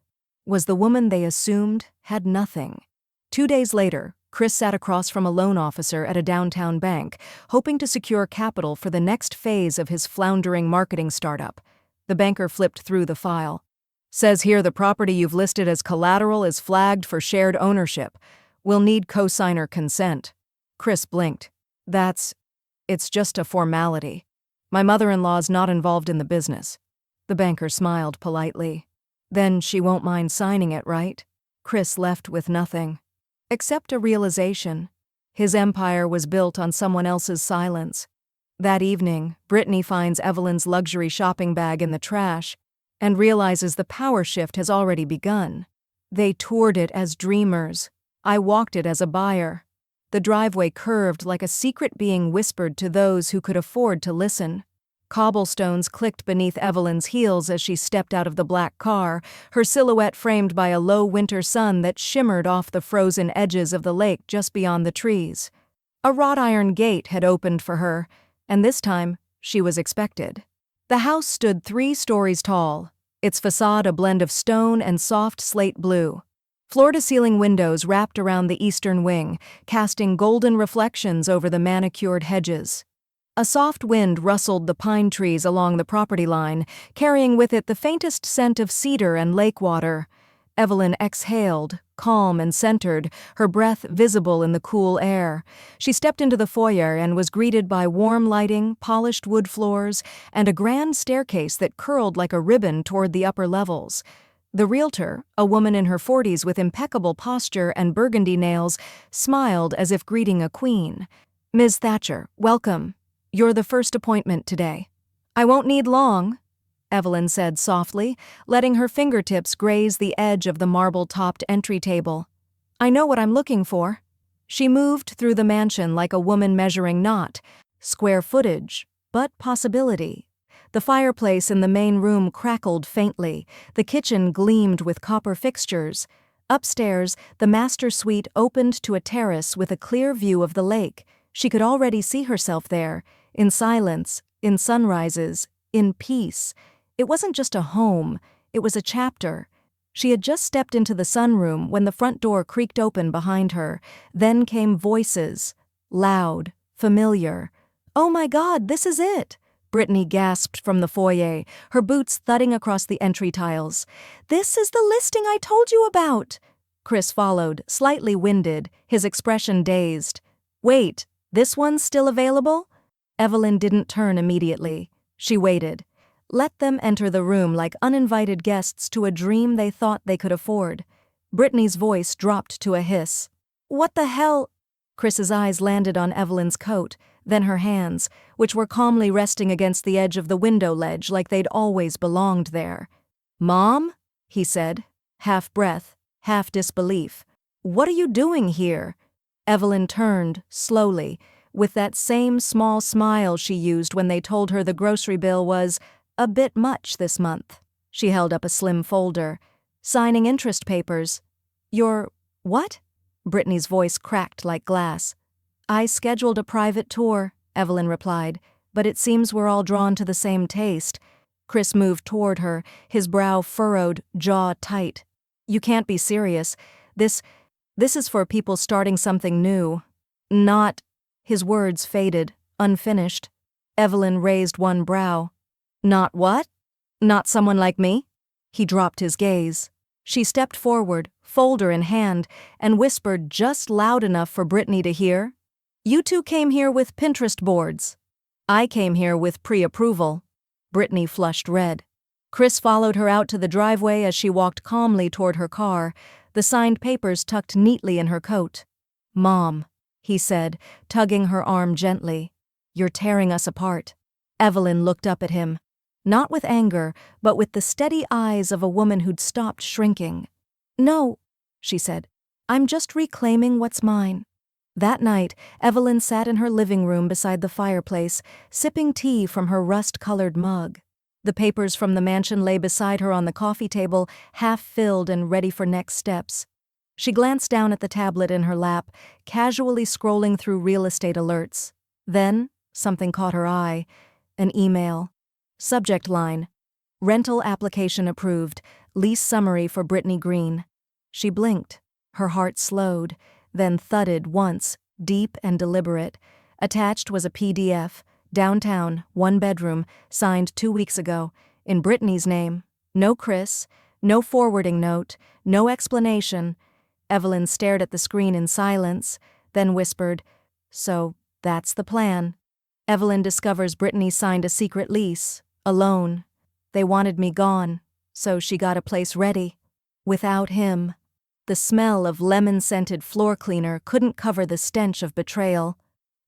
was the woman they assumed had nothing. 2 days later, Chris sat across from a loan officer at a downtown bank, hoping to secure capital for the next phase of his floundering marketing startup. The banker flipped through the file. "Says here the property you've listed as collateral is flagged for shared ownership. We'll need co-signer consent." Chris blinked. It's just a formality. My mother-in-law's not involved in the business." The banker smiled politely. "Then she won't mind signing it, right?" Chris left with nothing. Except a realization. His empire was built on someone else's silence. That evening, Brittany finds Evelyn's luxury shopping bag in the trash and realizes the power shift has already begun. They toured it as dreamers. I walked it as a buyer. The driveway curved like a secret being whispered to those who could afford to listen. Cobblestones clicked beneath Evelyn's heels as she stepped out of the black car, her silhouette framed by a low winter sun that shimmered off the frozen edges of the lake just beyond the trees. A wrought iron gate had opened for her, and this time she was expected. The house stood 3 stories tall, its facade a blend of stone and soft slate blue. Floor-to-ceiling windows wrapped around the eastern wing, casting golden reflections over the manicured hedges. A soft wind rustled the pine trees along the property line, carrying with it the faintest scent of cedar and lake water. Evelyn exhaled, calm and centered, her breath visible in the cool air. She stepped into the foyer and was greeted by warm lighting, polished wood floors, and a grand staircase that curled like a ribbon toward the upper levels. The realtor, a woman in her 40s with impeccable posture and burgundy nails, smiled as if greeting a queen. "Ms. Thatcher, welcome. You're the first appointment today." "I won't need long," Evelyn said softly, letting her fingertips graze the edge of the marble-topped entry table. "I know what I'm looking for." She moved through the mansion like a woman measuring not square footage, but possibility. The fireplace in the main room crackled faintly, the kitchen gleamed with copper fixtures. Upstairs, the master suite opened to a terrace with a clear view of the lake. She could already see herself there, in silence, in sunrises, in peace. It wasn't just a home, it was a chapter. She had just stepped into the sunroom when the front door creaked open behind her. Then came voices, loud, familiar. "Oh my God, this is it!" Brittany gasped from the foyer, her boots thudding across the entry tiles. "This is the listing I told you about!" Chris followed, slightly winded, his expression dazed. "Wait, this one's still available?" Evelyn didn't turn immediately. She waited. Let them enter the room like uninvited guests to a dream they thought they could afford. Brittany's voice dropped to a hiss. "What the hell?" Chris's eyes landed on Evelyn's coat, then her hands, which were calmly resting against the edge of the window ledge like they'd always belonged there. "Mom?" he said, half breath, half disbelief. "What are you doing here?" Evelyn turned, slowly, with that same small smile she used when they told her the grocery bill was a bit much this month. She held up a slim folder. "Signing interest papers." "You're what?" Brittany's voice cracked like glass. "I scheduled a private tour," Evelyn replied, "but it seems we're all drawn to the same taste." Chris moved toward her, his brow furrowed, jaw tight. "You can't be serious. This is for people starting something new. Not—" His words faded, unfinished. Evelyn raised one brow. "Not what?" Not someone like me? He dropped his gaze. She stepped forward, folder in hand, and whispered just loud enough for Brittany to hear. You two came here with Pinterest boards. I came here with pre-approval. Brittany flushed red. Chris followed her out to the driveway as she walked calmly toward her car, the signed papers tucked neatly in her coat. Mom, he said, tugging her arm gently. You're tearing us apart. Evelyn looked up at him. Not with anger, but with the steady eyes of a woman who'd stopped shrinking. No, she said. I'm just reclaiming what's mine. That night, Evelyn sat in her living room beside the fireplace, sipping tea from her rust-colored mug. The papers from the mansion lay beside her on the coffee table, half-filled and ready for next steps. She glanced down at the tablet in her lap, casually scrolling through real estate alerts. Then, something caught her eye. An email. Subject line: rental application approved, lease summary for Brittany Green. She blinked. Her heart slowed, then thudded once, deep and deliberate. Attached was a PDF, downtown, 1 bedroom, signed 2 weeks ago, in Brittany's name. No Chris, no forwarding note, no explanation. Evelyn stared at the screen in silence, then whispered, So, that's the plan. Evelyn discovers Brittany signed a secret lease, alone. They wanted me gone, so she got a place ready. Without him. The smell of lemon-scented floor cleaner couldn't cover the stench of betrayal.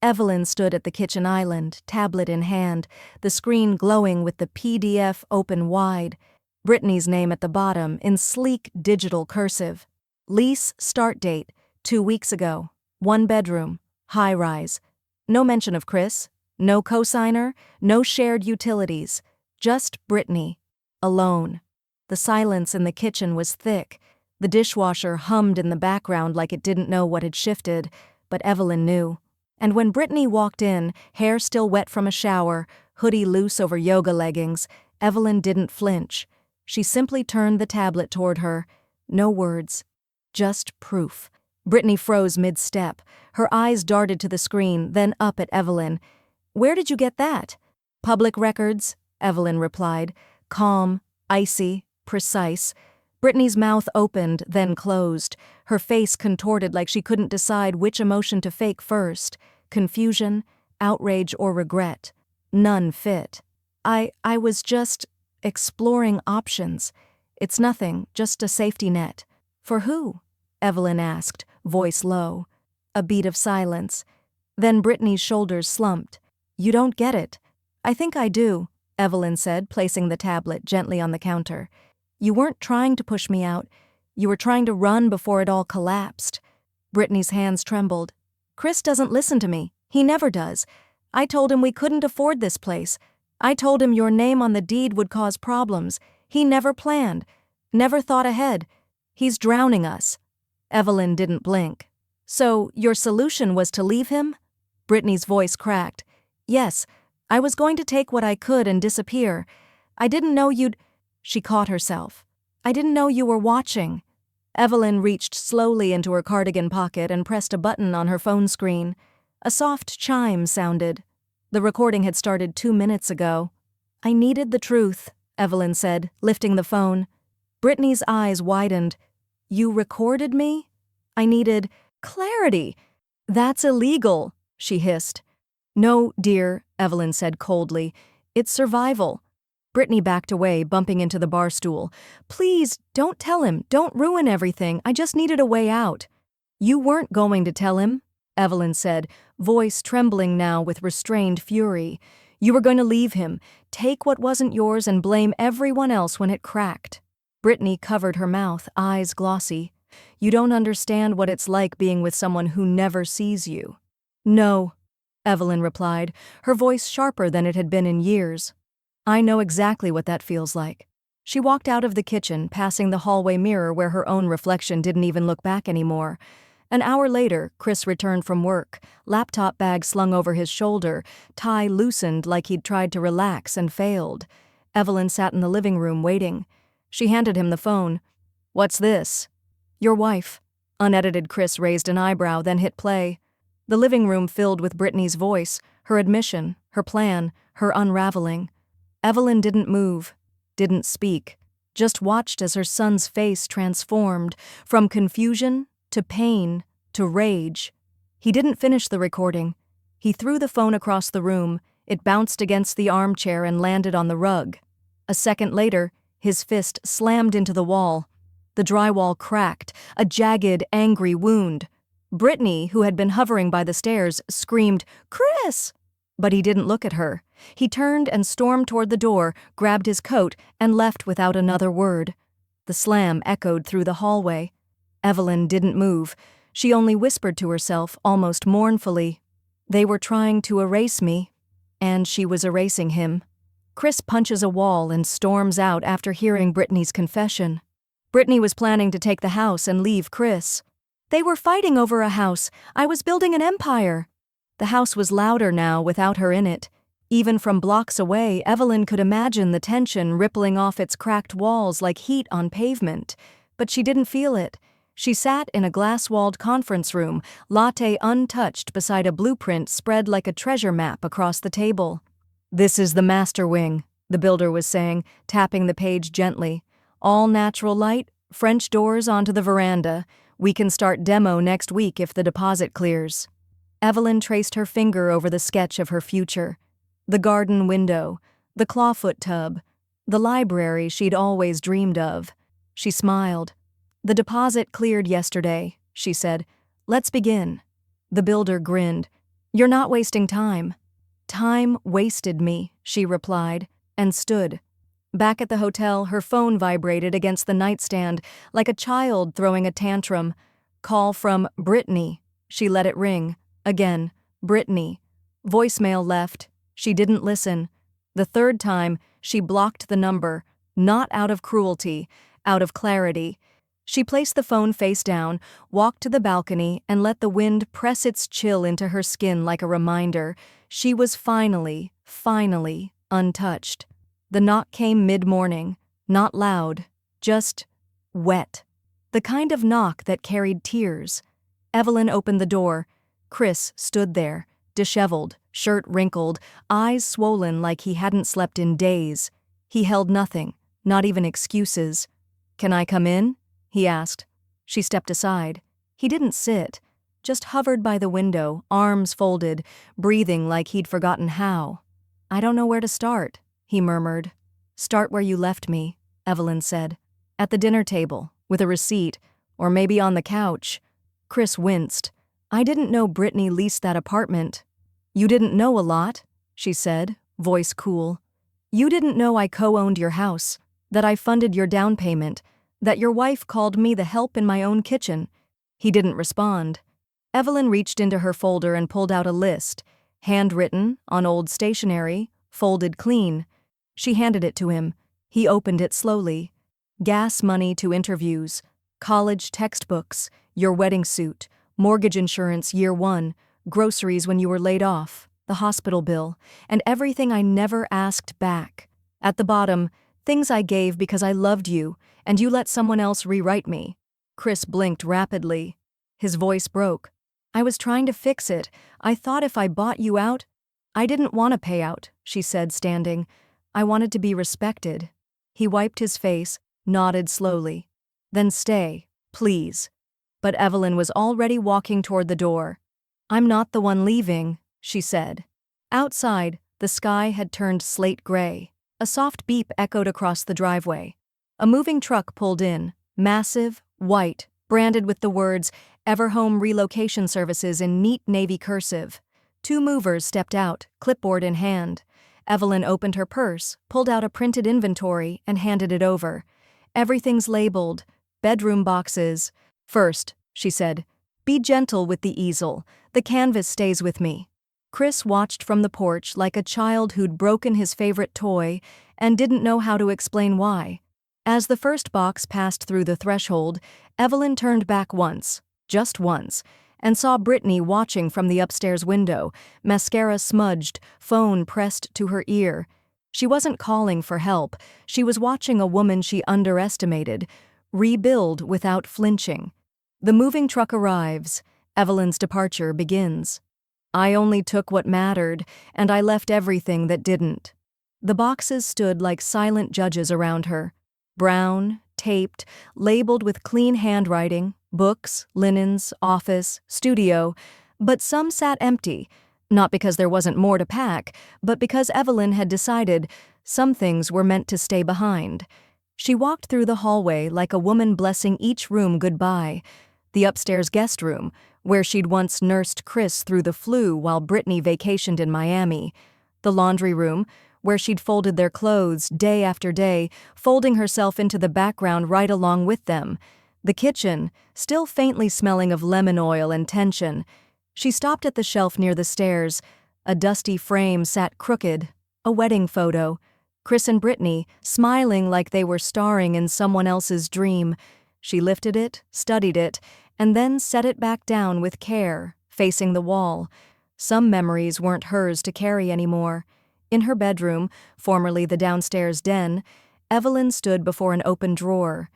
Evelyn stood at the kitchen island, tablet in hand, the screen glowing with the PDF open wide. Brittany's name at the bottom in sleek digital cursive. Lease start date, 2 weeks ago. 1 bedroom, high-rise. No mention of Chris, no cosigner, no shared utilities. Just Brittany. Alone. The silence in the kitchen was thick. The dishwasher hummed in the background like it didn't know what had shifted, but Evelyn knew. And when Brittany walked in, hair still wet from a shower, hoodie loose over yoga leggings, Evelyn didn't flinch. She simply turned the tablet toward her. No words. Just proof. Brittany froze mid-step. Her eyes darted to the screen, then up at Evelyn. Where did you get that? Public records, Evelyn replied. Calm, icy, precise. Brittany's mouth opened, then closed. Her face contorted like she couldn't decide which emotion to fake first. Confusion, outrage, or regret. None fit. I was just exploring options. It's nothing, just a safety net. For who? Evelyn asked, voice low. A beat of silence. Then Brittany's shoulders slumped. You don't get it. I think I do, Evelyn said, placing the tablet gently on the counter. You weren't trying to push me out. You were trying to run before it all collapsed. Brittany's hands trembled. Chris doesn't listen to me. He never does. I told him we couldn't afford this place. I told him your name on the deed would cause problems. He never planned. Never thought ahead. He's drowning us. Evelyn didn't blink. So, your solution was to leave him? Brittany's voice cracked. Yes, I was going to take what I could and disappear. I didn't know you'd... She caught herself. I didn't know you were watching. Evelyn reached slowly into her cardigan pocket and pressed a button on her phone screen. A soft chime sounded. The recording had started 2 minutes ago. I needed the truth, Evelyn said, lifting the phone. Brittany's eyes widened. You recorded me? I needed clarity. That's illegal, she hissed. No, dear, Evelyn said coldly. It's survival. Brittany backed away, bumping into the bar stool. Please, don't tell him. Don't ruin everything. I just needed a way out. You weren't going to tell him, Evelyn said, voice trembling now with restrained fury. You were going to leave him, take what wasn't yours and blame everyone else when it cracked. Brittany covered her mouth, eyes glossy. You don't understand what it's like being with someone who never sees you. No, Evelyn replied, her voice sharper than it had been in years. I know exactly what that feels like. She walked out of the kitchen, passing the hallway mirror where her own reflection didn't even look back anymore. An hour later, Chris returned from work, laptop bag slung over his shoulder, tie loosened like he'd tried to relax and failed. Evelyn sat in the living room waiting. She handed him the phone. What's this? Your wife. Unedited. Chris raised an eyebrow, then hit play. The living room filled with Brittany's voice, her admission, her plan, her unraveling. Evelyn didn't move. didn't speak, just watched as her son's face transformed from confusion to pain to rage. He didn't finish the recording. He threw the phone across the room. It bounced against the armchair and landed on the rug. A second later, his fist slammed into the wall. The drywall cracked, a jagged, angry wound. Brittany, who had been hovering by the stairs, screamed, "Chris!" But he didn't look at her. He turned and stormed toward the door, grabbed his coat, and left without another word. The slam echoed through the hallway. Evelyn didn't move. She only whispered to herself, almost mournfully, "They were trying to erase me." And she was erasing him. Chris punches a wall and storms out after hearing Brittany's confession. Brittany was planning to take the house and leave Chris. "They were fighting over a house. I was building an empire." The house was louder now without her in it. Even from blocks away, Evelyn could imagine the tension rippling off its cracked walls like heat on pavement. But she didn't feel it. She sat in a glass-walled conference room, latte untouched beside a blueprint spread like a treasure map across the table. "This is the master wing," the builder was saying, tapping the page gently. "All natural light, French doors onto the veranda. We can start demo next week if the deposit clears." Evelyn traced her finger over the sketch of her future. The garden window, the clawfoot tub, the library she'd always dreamed of. She smiled. "The deposit cleared yesterday," she said. "Let's begin." The builder grinned. "You're not wasting time." "Time wasted me," she replied, and stood. Back at the hotel, her phone vibrated against the nightstand like a child throwing a tantrum. Call from Brittany. She let it ring. Again, Brittany. Voicemail left. She didn't listen. The third time, she blocked the number, not out of cruelty, out of clarity. She placed the phone face down, walked to the balcony, and let the wind press its chill into her skin like a reminder. She was finally untouched. The knock came mid-morning, not loud, just wet. The kind of knock that carried tears. Evelyn opened the door. Chris stood there, disheveled, shirt wrinkled, eyes swollen like he hadn't slept in days. He held nothing, not even excuses. "Can I come in?" he asked. She stepped aside. He didn't sit, just hovered by the window, arms folded, breathing like he'd forgotten how. "I don't know where to start," he murmured. "Start where you left me," Evelyn said. "At the dinner table, with a receipt, or maybe on the couch." Chris winced. "I didn't know Brittany leased that apartment." "You didn't know a lot," she said, voice cool. "You didn't know I co-owned your house, that I funded your down payment, that your wife called me the help in my own kitchen." He didn't respond. Evelyn reached into her folder and pulled out a list, handwritten, on old stationery, folded clean. She handed it to him. He opened it slowly. Gas money to interviews, college textbooks, your wedding suit, mortgage insurance year 1, groceries when you were laid off, the hospital bill, and everything I never asked back. At the bottom, things I gave because I loved you, and you let someone else rewrite me. Chris blinked rapidly. His voice broke. "I was trying to fix it. I thought if I bought you out—" "I didn't want a payout," she said, standing. "I wanted to be respected." He wiped his face, nodded slowly. "Then stay, please." But Evelyn was already walking toward the door. "I'm not the one leaving," she said. Outside, the sky had turned slate gray. A soft beep echoed across the driveway. A moving truck pulled in, massive, white, branded with the words Everhome Relocation Services in neat navy cursive. 2 movers stepped out, clipboard in hand. Evelyn opened her purse, pulled out a printed inventory, and handed it over. "Everything's labeled. Bedroom boxes." "First," she said, "be gentle with the easel. The canvas stays with me." Chris watched from the porch like a child who'd broken his favorite toy and didn't know how to explain why. As the first box passed through the threshold, Evelyn turned back once, just once, and saw Brittany watching from the upstairs window, mascara smudged, phone pressed to her ear. She wasn't calling for help. She was watching a woman she underestimated rebuild without flinching. The moving truck arrives. Evelyn's departure begins. "I only took what mattered, and I left everything that didn't." The boxes stood like silent judges around her. Brown, taped, labeled with clean handwriting, books, linens, office, studio, but some sat empty, not because there wasn't more to pack, but because Evelyn had decided some things were meant to stay behind. She walked through the hallway like a woman blessing each room goodbye. The upstairs guest room, where she'd once nursed Chris through the flu while Brittany vacationed in Miami. The laundry room, where she'd folded their clothes day after day, folding herself into the background right along with them. The kitchen, still faintly smelling of lemon oil and tension. She stopped at the shelf near the stairs. A dusty frame sat crooked, a wedding photo. Chris and Brittany, smiling like they were starring in someone else's dream. She lifted it, studied it, and then set it back down with care, facing the wall. Some memories weren't hers to carry anymore. In her bedroom, formerly the downstairs den, Evelyn stood before an open drawer.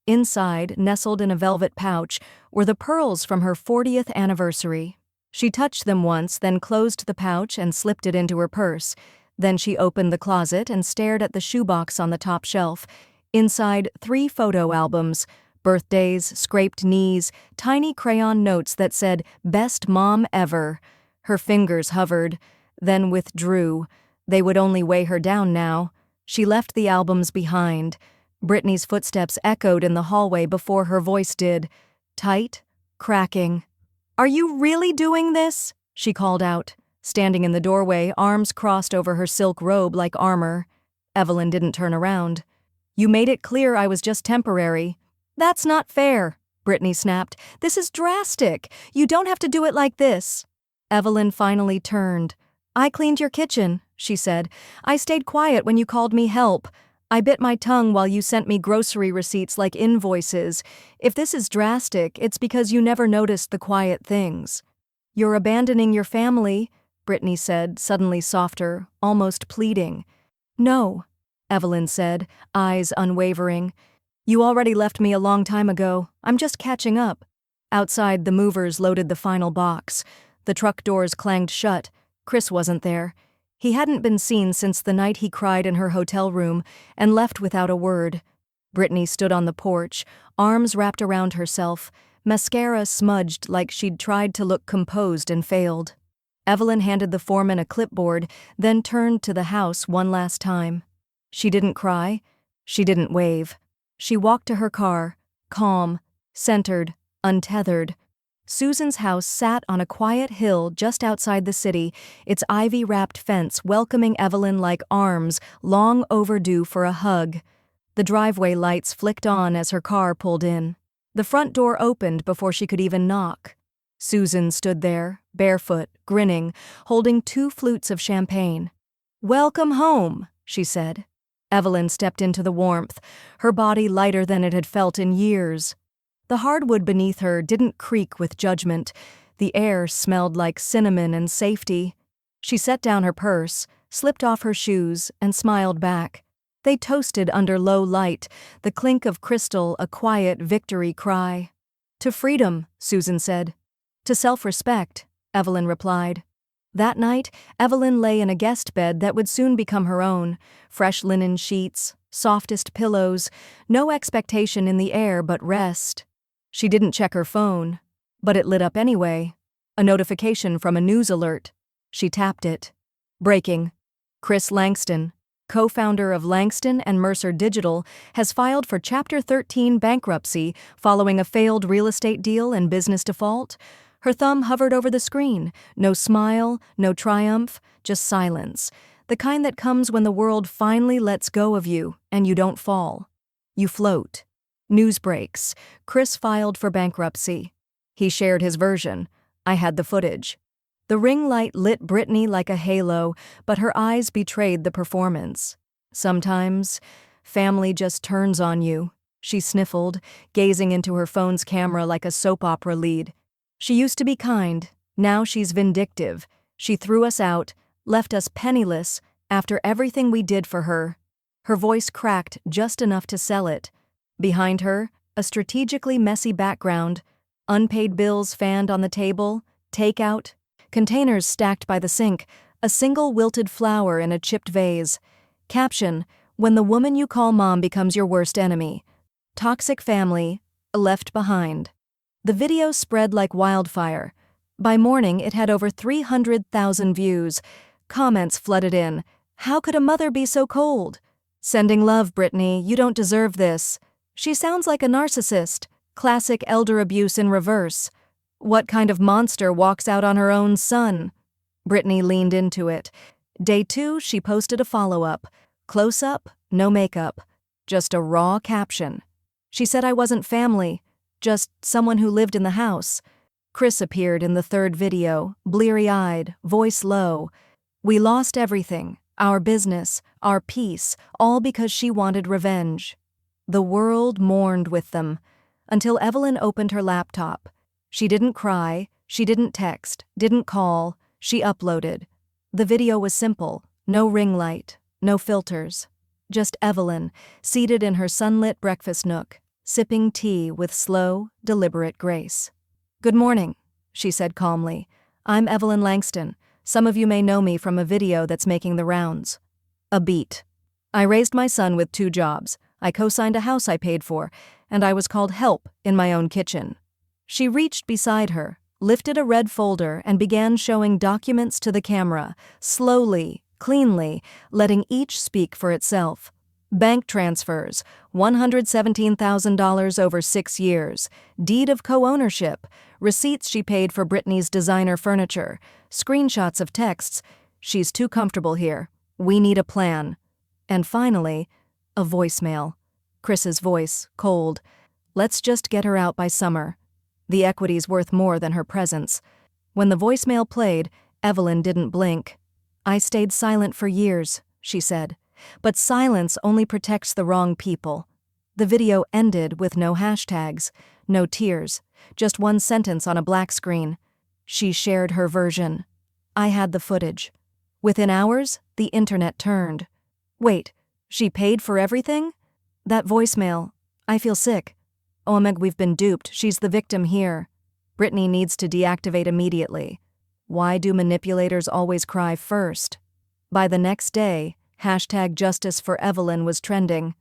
Inside, nestled in a velvet pouch, were the pearls from her 40th anniversary. She touched them once, then closed the pouch and slipped it into her purse. Then she opened the closet and stared at the shoebox on the top shelf. Inside, 3 photo albums, birthdays, scraped knees, tiny crayon notes that said, "Best Mom Ever." Her fingers hovered, then withdrew. They would only weigh her down now. She left the albums behind. Brittany's footsteps echoed in the hallway before her voice did. Tight, cracking. "Are you really doing this?" she called out. Standing in the doorway, arms crossed over her silk robe like armor. Evelyn didn't turn around. "You made it clear I was just temporary." "That's not fair," Brittany snapped. "This is drastic. You don't have to do it like this." Evelyn finally turned. "I cleaned your kitchen," she said. "I stayed quiet when you called me help. I bit my tongue while you sent me grocery receipts like invoices. If this is drastic, it's because you never noticed the quiet things." "You're abandoning your family," Brittany said, suddenly softer, almost pleading. "No," Evelyn said, eyes unwavering. "You already left me a long time ago. I'm just catching up." Outside, the movers loaded the final box. The truck doors clanged shut. Chris wasn't there. He hadn't been seen since the night he cried in her hotel room and left without a word. Brittany stood on the porch, arms wrapped around herself, mascara smudged like she'd tried to look composed and failed. Evelyn handed the foreman a clipboard, then turned to the house one last time. She didn't cry. She didn't wave. She walked to her car, calm, centered, untethered. Susan's house sat on a quiet hill just outside the city, its ivy-wrapped fence welcoming Evelyn like arms long overdue for a hug. The driveway lights flicked on as her car pulled in. The front door opened before she could even knock. Susan stood there, barefoot, grinning, holding 2 flutes of champagne. "Welcome home," she said. Evelyn stepped into the warmth, her body lighter than it had felt in years. The hardwood beneath her didn't creak with judgment. The air smelled like cinnamon and safety. She set down her purse, slipped off her shoes, and smiled back. They toasted under low light, the clink of crystal a quiet victory cry. "To freedom," Susan said. "To self-respect," Evelyn replied. That night, Evelyn lay in a guest bed that would soon become her own. Fresh linen sheets, softest pillows, no expectation in the air but rest. She didn't check her phone, but it lit up anyway. A notification from a news alert. She tapped it. Breaking. Chris Langston, co-founder of Langston and Mercer Digital, has filed for Chapter 13 bankruptcy following a failed real estate deal and business default. Her thumb hovered over the screen. No smile, no triumph, just silence. The kind that comes when the world finally lets go of you and you don't fall. You float. News breaks. Chris filed for bankruptcy. He shared his version. I had the footage. The ring light lit Brittany like a halo, but her eyes betrayed the performance. Sometimes, family just turns on you, she sniffled, gazing into her phone's camera like a soap opera lead. She used to be kind. Now she's vindictive. She threw us out, left us penniless, after everything we did for her. Her voice cracked just enough to sell it. Behind her, a strategically messy background, unpaid bills fanned on the table, takeout, containers stacked by the sink, a single wilted flower in a chipped vase. Caption: When the woman you call mom becomes your worst enemy. Toxic family, left behind. The video spread like wildfire. By morning, it had over 300,000 views. Comments flooded in. How could a mother be so cold? Sending love, Brittany, you don't deserve this. She sounds like a narcissist. Classic elder abuse in reverse. What kind of monster walks out on her own son? Brittany leaned into it. Day 2, she posted a follow-up. Close up, no makeup. Just a raw caption. She said I wasn't family, just someone who lived in the house. Chris appeared in the third video, bleary-eyed, voice low. We lost everything, our business, our peace, all because she wanted revenge. The world mourned with them, until Evelyn opened her laptop. She didn't cry, she didn't text, didn't call, she uploaded. The video was simple, no ring light, no filters. Just Evelyn, seated in her sunlit breakfast nook, sipping tea with slow, deliberate grace. Good morning, she said calmly. I'm Evelyn Langston. Some of you may know me from a video that's making the rounds. A beat. I raised my son with 2 jobs. I co-signed a house I paid for, and I was called help in my own kitchen. She reached beside her, lifted a red folder, and began showing documents to the camera, slowly, cleanly, letting each speak for itself. Bank transfers, $117,000 over 6 years, deed of co-ownership, receipts she paid for Brittany's designer furniture, screenshots of texts, she's too comfortable here, we need a plan. And finally, a voicemail. Chris's voice, cold. Let's just get her out by summer. The equity's worth more than her presence. When the voicemail played, Evelyn didn't blink. I stayed silent for years, she said. But silence only protects the wrong people. The video ended with no hashtags, no tears, just one sentence on a black screen. She shared her version. I had the footage. Within hours, the internet turned. Wait, she paid for everything? That voicemail. I feel sick. Omeg, we've been duped. She's the victim here. Brittany needs to deactivate immediately. Why do manipulators always cry first? By the next day, #Justice for Evelyn was trending.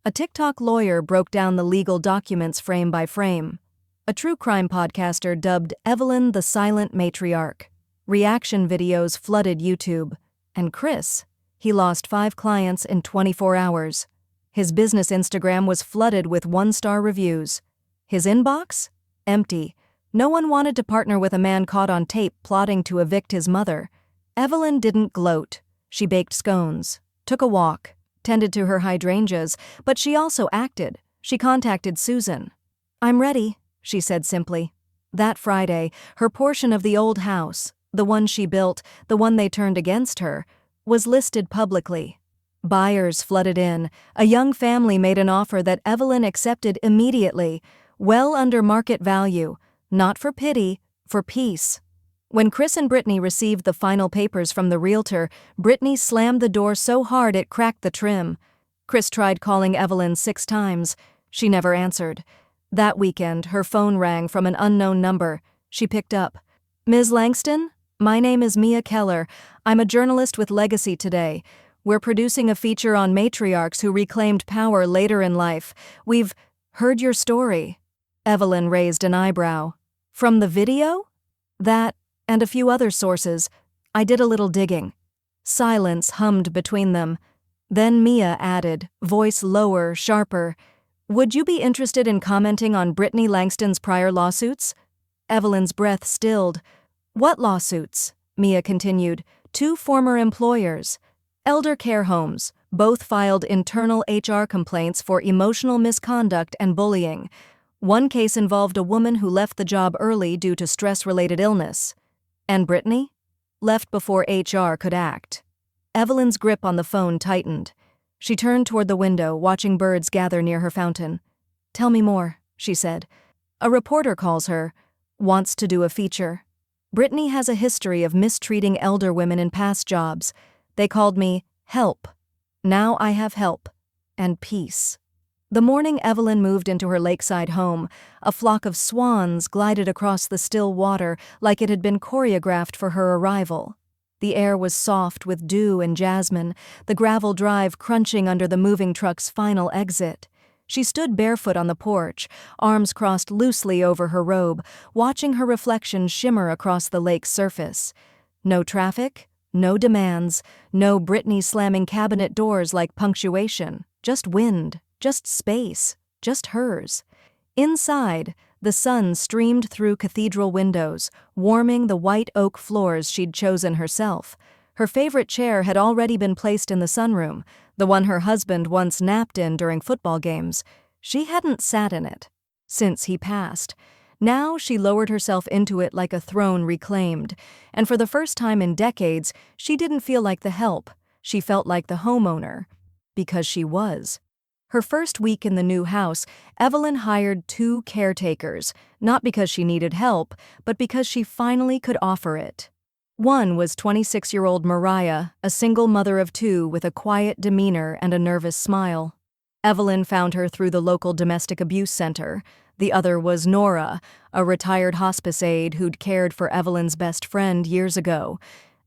A TikTok lawyer broke down the legal documents frame by frame. A true crime podcaster dubbed Evelyn the silent matriarch. Reaction videos flooded YouTube. And Chris, he lost 5 clients in 24 hours. His business Instagram was flooded with 1-star reviews. His inbox? Empty. No one wanted to partner with a man caught on tape plotting to evict his mother. Evelyn didn't gloat. She baked scones, took a walk, tended to her hydrangeas, but she also acted. She contacted Susan. I'm ready, she said simply. That Friday, her portion of the old house, the one she built, the one they turned against her, was listed publicly. Buyers flooded in. A young family made an offer that Evelyn accepted immediately, well under market value, not for pity, for peace. When Chris and Brittany received the final papers from the realtor, Brittany slammed the door so hard it cracked the trim. Chris tried calling Evelyn 6 times. She never answered. That weekend, her phone rang from an unknown number. She picked up. Ms. Langston? My name is Mia Keller. I'm a journalist with Legacy Today. We're producing a feature on matriarchs who reclaimed power later in life. We've heard your story. Evelyn raised an eyebrow. From the video? That, and a few other sources. I did a little digging. Silence hummed between them. Then Mia added, voice lower, sharper. Would you be interested in commenting on Brittany Langston's prior lawsuits? Evelyn's breath stilled. What lawsuits? Mia continued. 2 former employers. Elder care homes, both filed internal HR complaints for emotional misconduct and bullying. One case involved a woman who left the job early due to stress-related illness. And Brittany? Left before HR could act. Evelyn's grip on the phone tightened. She turned toward the window, watching birds gather near her fountain. Tell me more, she said. A reporter calls her, wants to do a feature. Brittany has a history of mistreating elder women in past jobs. They called me help. Now I have help. And peace. The morning Evelyn moved into her lakeside home, a flock of swans glided across the still water like it had been choreographed for her arrival. The air was soft with dew and jasmine, the gravel drive crunching under the moving truck's final exit. She stood barefoot on the porch, arms crossed loosely over her robe, watching her reflection shimmer across the lake's surface. No traffic, no demands, no Britney slamming cabinet doors like punctuation. Just wind, just space, just hers. Inside, the sun streamed through cathedral windows, warming the white oak floors she'd chosen herself. Her favorite chair had already been placed in the sunroom, the one her husband once napped in during football games. She hadn't sat in it since he passed. Now she lowered herself into it like a throne reclaimed, and for the first time in decades, she didn't feel like the help. She felt like the homeowner. Because she was. Her first week in the new house, Evelyn hired 2 caretakers, not because she needed help, but because she finally could offer it. One was 26-year-old Mariah, a single mother of 2 with a quiet demeanor and a nervous smile. Evelyn found her through the local domestic abuse center. The other was Nora, a retired hospice aide who'd cared for Evelyn's best friend years ago.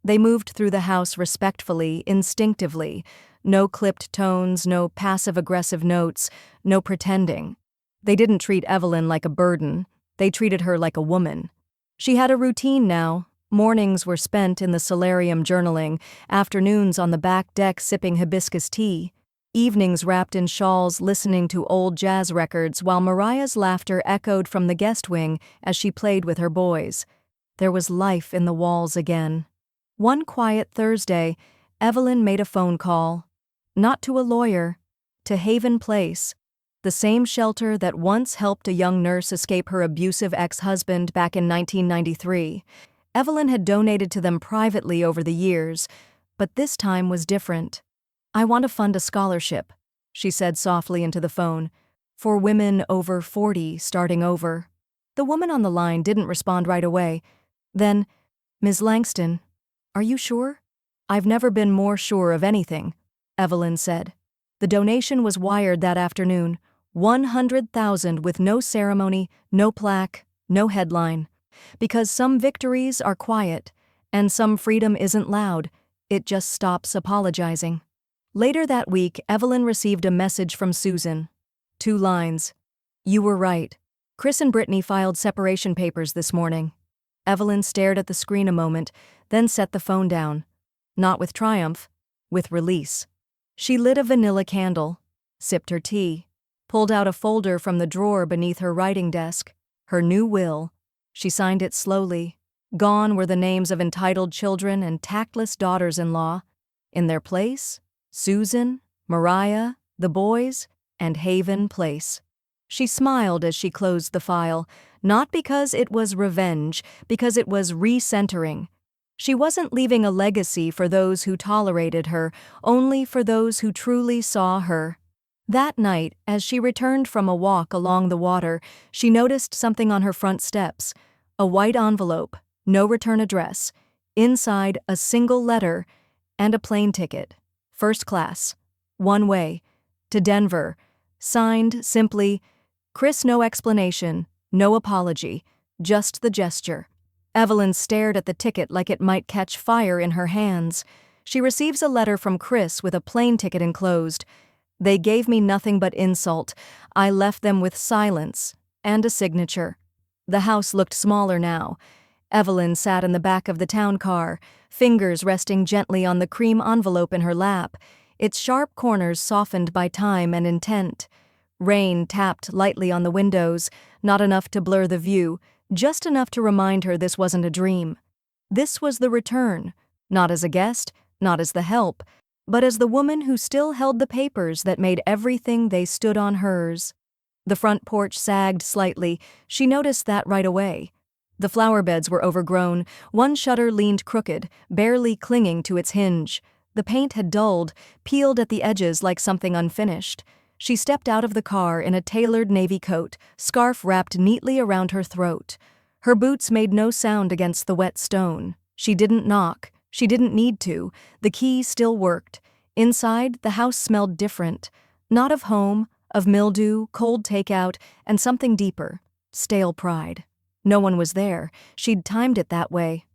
They moved through the house respectfully, instinctively. No clipped tones, no passive-aggressive notes, no pretending. They didn't treat Evelyn like a burden. They treated her like a woman. She had a routine now. Mornings were spent in the solarium journaling, afternoons on the back deck sipping hibiscus tea, evenings wrapped in shawls listening to old jazz records while Mariah's laughter echoed from the guest wing as she played with her boys. There was life in the walls again. One quiet Thursday, Evelyn made a phone call. Not to a lawyer, to Haven Place, the same shelter that once helped a young nurse escape her abusive ex-husband back in 1993. Evelyn had donated to them privately over the years, but this time was different. "I want to fund a scholarship," she said softly into the phone, "for women over 40 starting over." The woman on the line didn't respond right away. Then, "Ms. Langston, are you sure?" "I've never been more sure of anything," Evelyn said. The donation was wired that afternoon, 100,000 with no ceremony, no plaque, no headline. Because some victories are quiet, and some freedom isn't loud, it just stops apologizing. Later that week, Evelyn received a message from Susan. 2 lines. "You were right. Chris and Brittany filed separation papers this morning." Evelyn stared at the screen a moment, then set the phone down. Not with triumph, with release. She lit a vanilla candle, sipped her tea, pulled out a folder from the drawer beneath her writing desk, her new will. She signed it slowly. Gone were the names of entitled children and tactless daughters-in-law. In their place, Susan, Mariah, the boys, and Haven Place. She smiled as she closed the file, not because it was revenge, because it was recentering. She wasn't leaving a legacy for those who tolerated her, only for those who truly saw her. That night, as she returned from a walk along the water, she noticed something on her front steps. A white envelope, no return address. Inside, a single letter and a plane ticket. First class. One way. To Denver. Signed simply, Chris. No explanation, no apology, just the gesture. Evelyn stared at the ticket like it might catch fire in her hands. She receives a letter from Chris with a plane ticket enclosed. "They gave me nothing but insult. I left them with silence," and a signature. The house looked smaller now. Evelyn sat in the back of the town car, fingers resting gently on the cream envelope in her lap, its sharp corners softened by time and intent. Rain tapped lightly on the windows, not enough to blur the view, just enough to remind her this wasn't a dream. This was the return, not as a guest, not as the help, but as the woman who still held the papers that made everything they stood on hers. The front porch sagged slightly. She noticed that right away. The flower beds were overgrown. One shutter leaned crooked, barely clinging to its hinge. The paint had dulled, peeled at the edges like something unfinished. She stepped out of the car in a tailored navy coat, scarf wrapped neatly around her throat. Her boots made no sound against the wet stone. She didn't knock. She didn't need to. The key still worked. Inside, the house smelled different. Not of home, of mildew, cold takeout, and something deeper. Stale pride. No one was there. She'd timed it that way.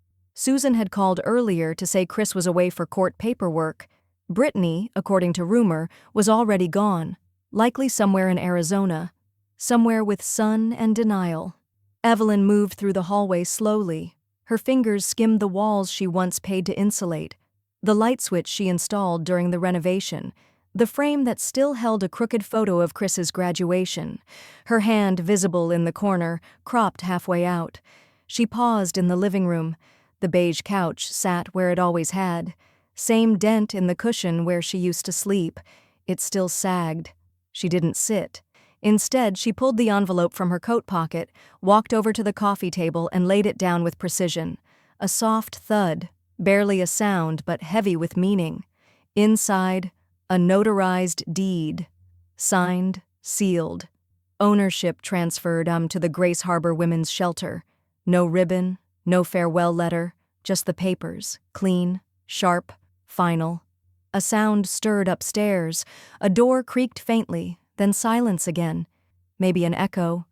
Susan had called earlier to say Chris was away for court paperwork. Brittany, according to rumor, was already gone, likely somewhere in Arizona, somewhere with sun and denial. Evelyn moved through the hallway slowly. Her fingers skimmed the walls she once paid to insulate, the light switch she installed during the renovation, the frame that still held a crooked photo of Chris's graduation, her hand visible in the corner, cropped halfway out. She paused in the living room. The beige couch sat where it always had. Same dent in the cushion where she used to sleep. It still sagged. She didn't sit. Instead, she pulled the envelope from her coat pocket, walked over to the coffee table and laid it down with precision. A soft thud, barely a sound but heavy with meaning. Inside, a notarized deed. Signed, sealed. Ownership transferred to the Grace Harbor Women's Shelter. No ribbon, no farewell letter, just the papers, clean, sharp, final. A sound stirred upstairs. A door creaked faintly, then silence again. Maybe an echo,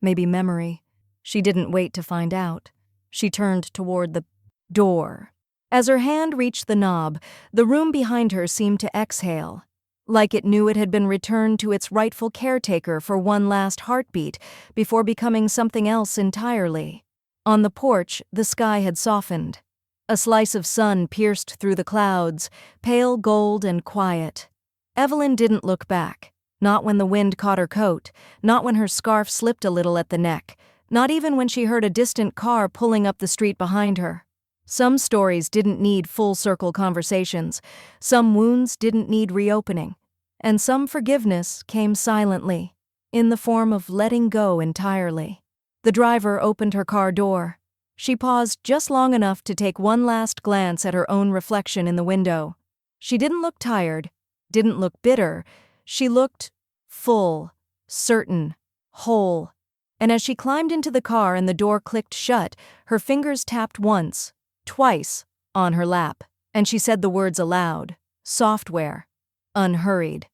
maybe memory. She didn't wait to find out. She turned toward the door. As her hand reached the knob, the room behind her seemed to exhale, like it knew it had been returned to its rightful caretaker for one last heartbeat before becoming something else entirely. On the porch, the sky had softened. A slice of sun pierced through the clouds, pale gold and quiet. Evelyn didn't look back, not when the wind caught her coat, not when her scarf slipped a little at the neck, not even when she heard a distant car pulling up the street behind her. Some stories didn't need full-circle conversations, some wounds didn't need reopening, and some forgiveness came silently, in the form of letting go entirely. The driver opened her car door. She paused just long enough to take one last glance at her own reflection in the window. She didn't look tired, didn't look bitter. She looked full, certain, whole. And as she climbed into the car and the door clicked shut, her fingers tapped once, twice, on her lap, and she said the words aloud, software, unhurried.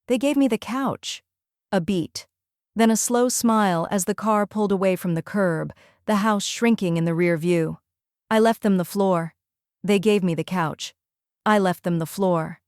They gave me the couch. A beat. Then a slow smile as the car pulled away from the curb, the house shrinking in the rear view. I left them the floor. They gave me the couch. I left them the floor.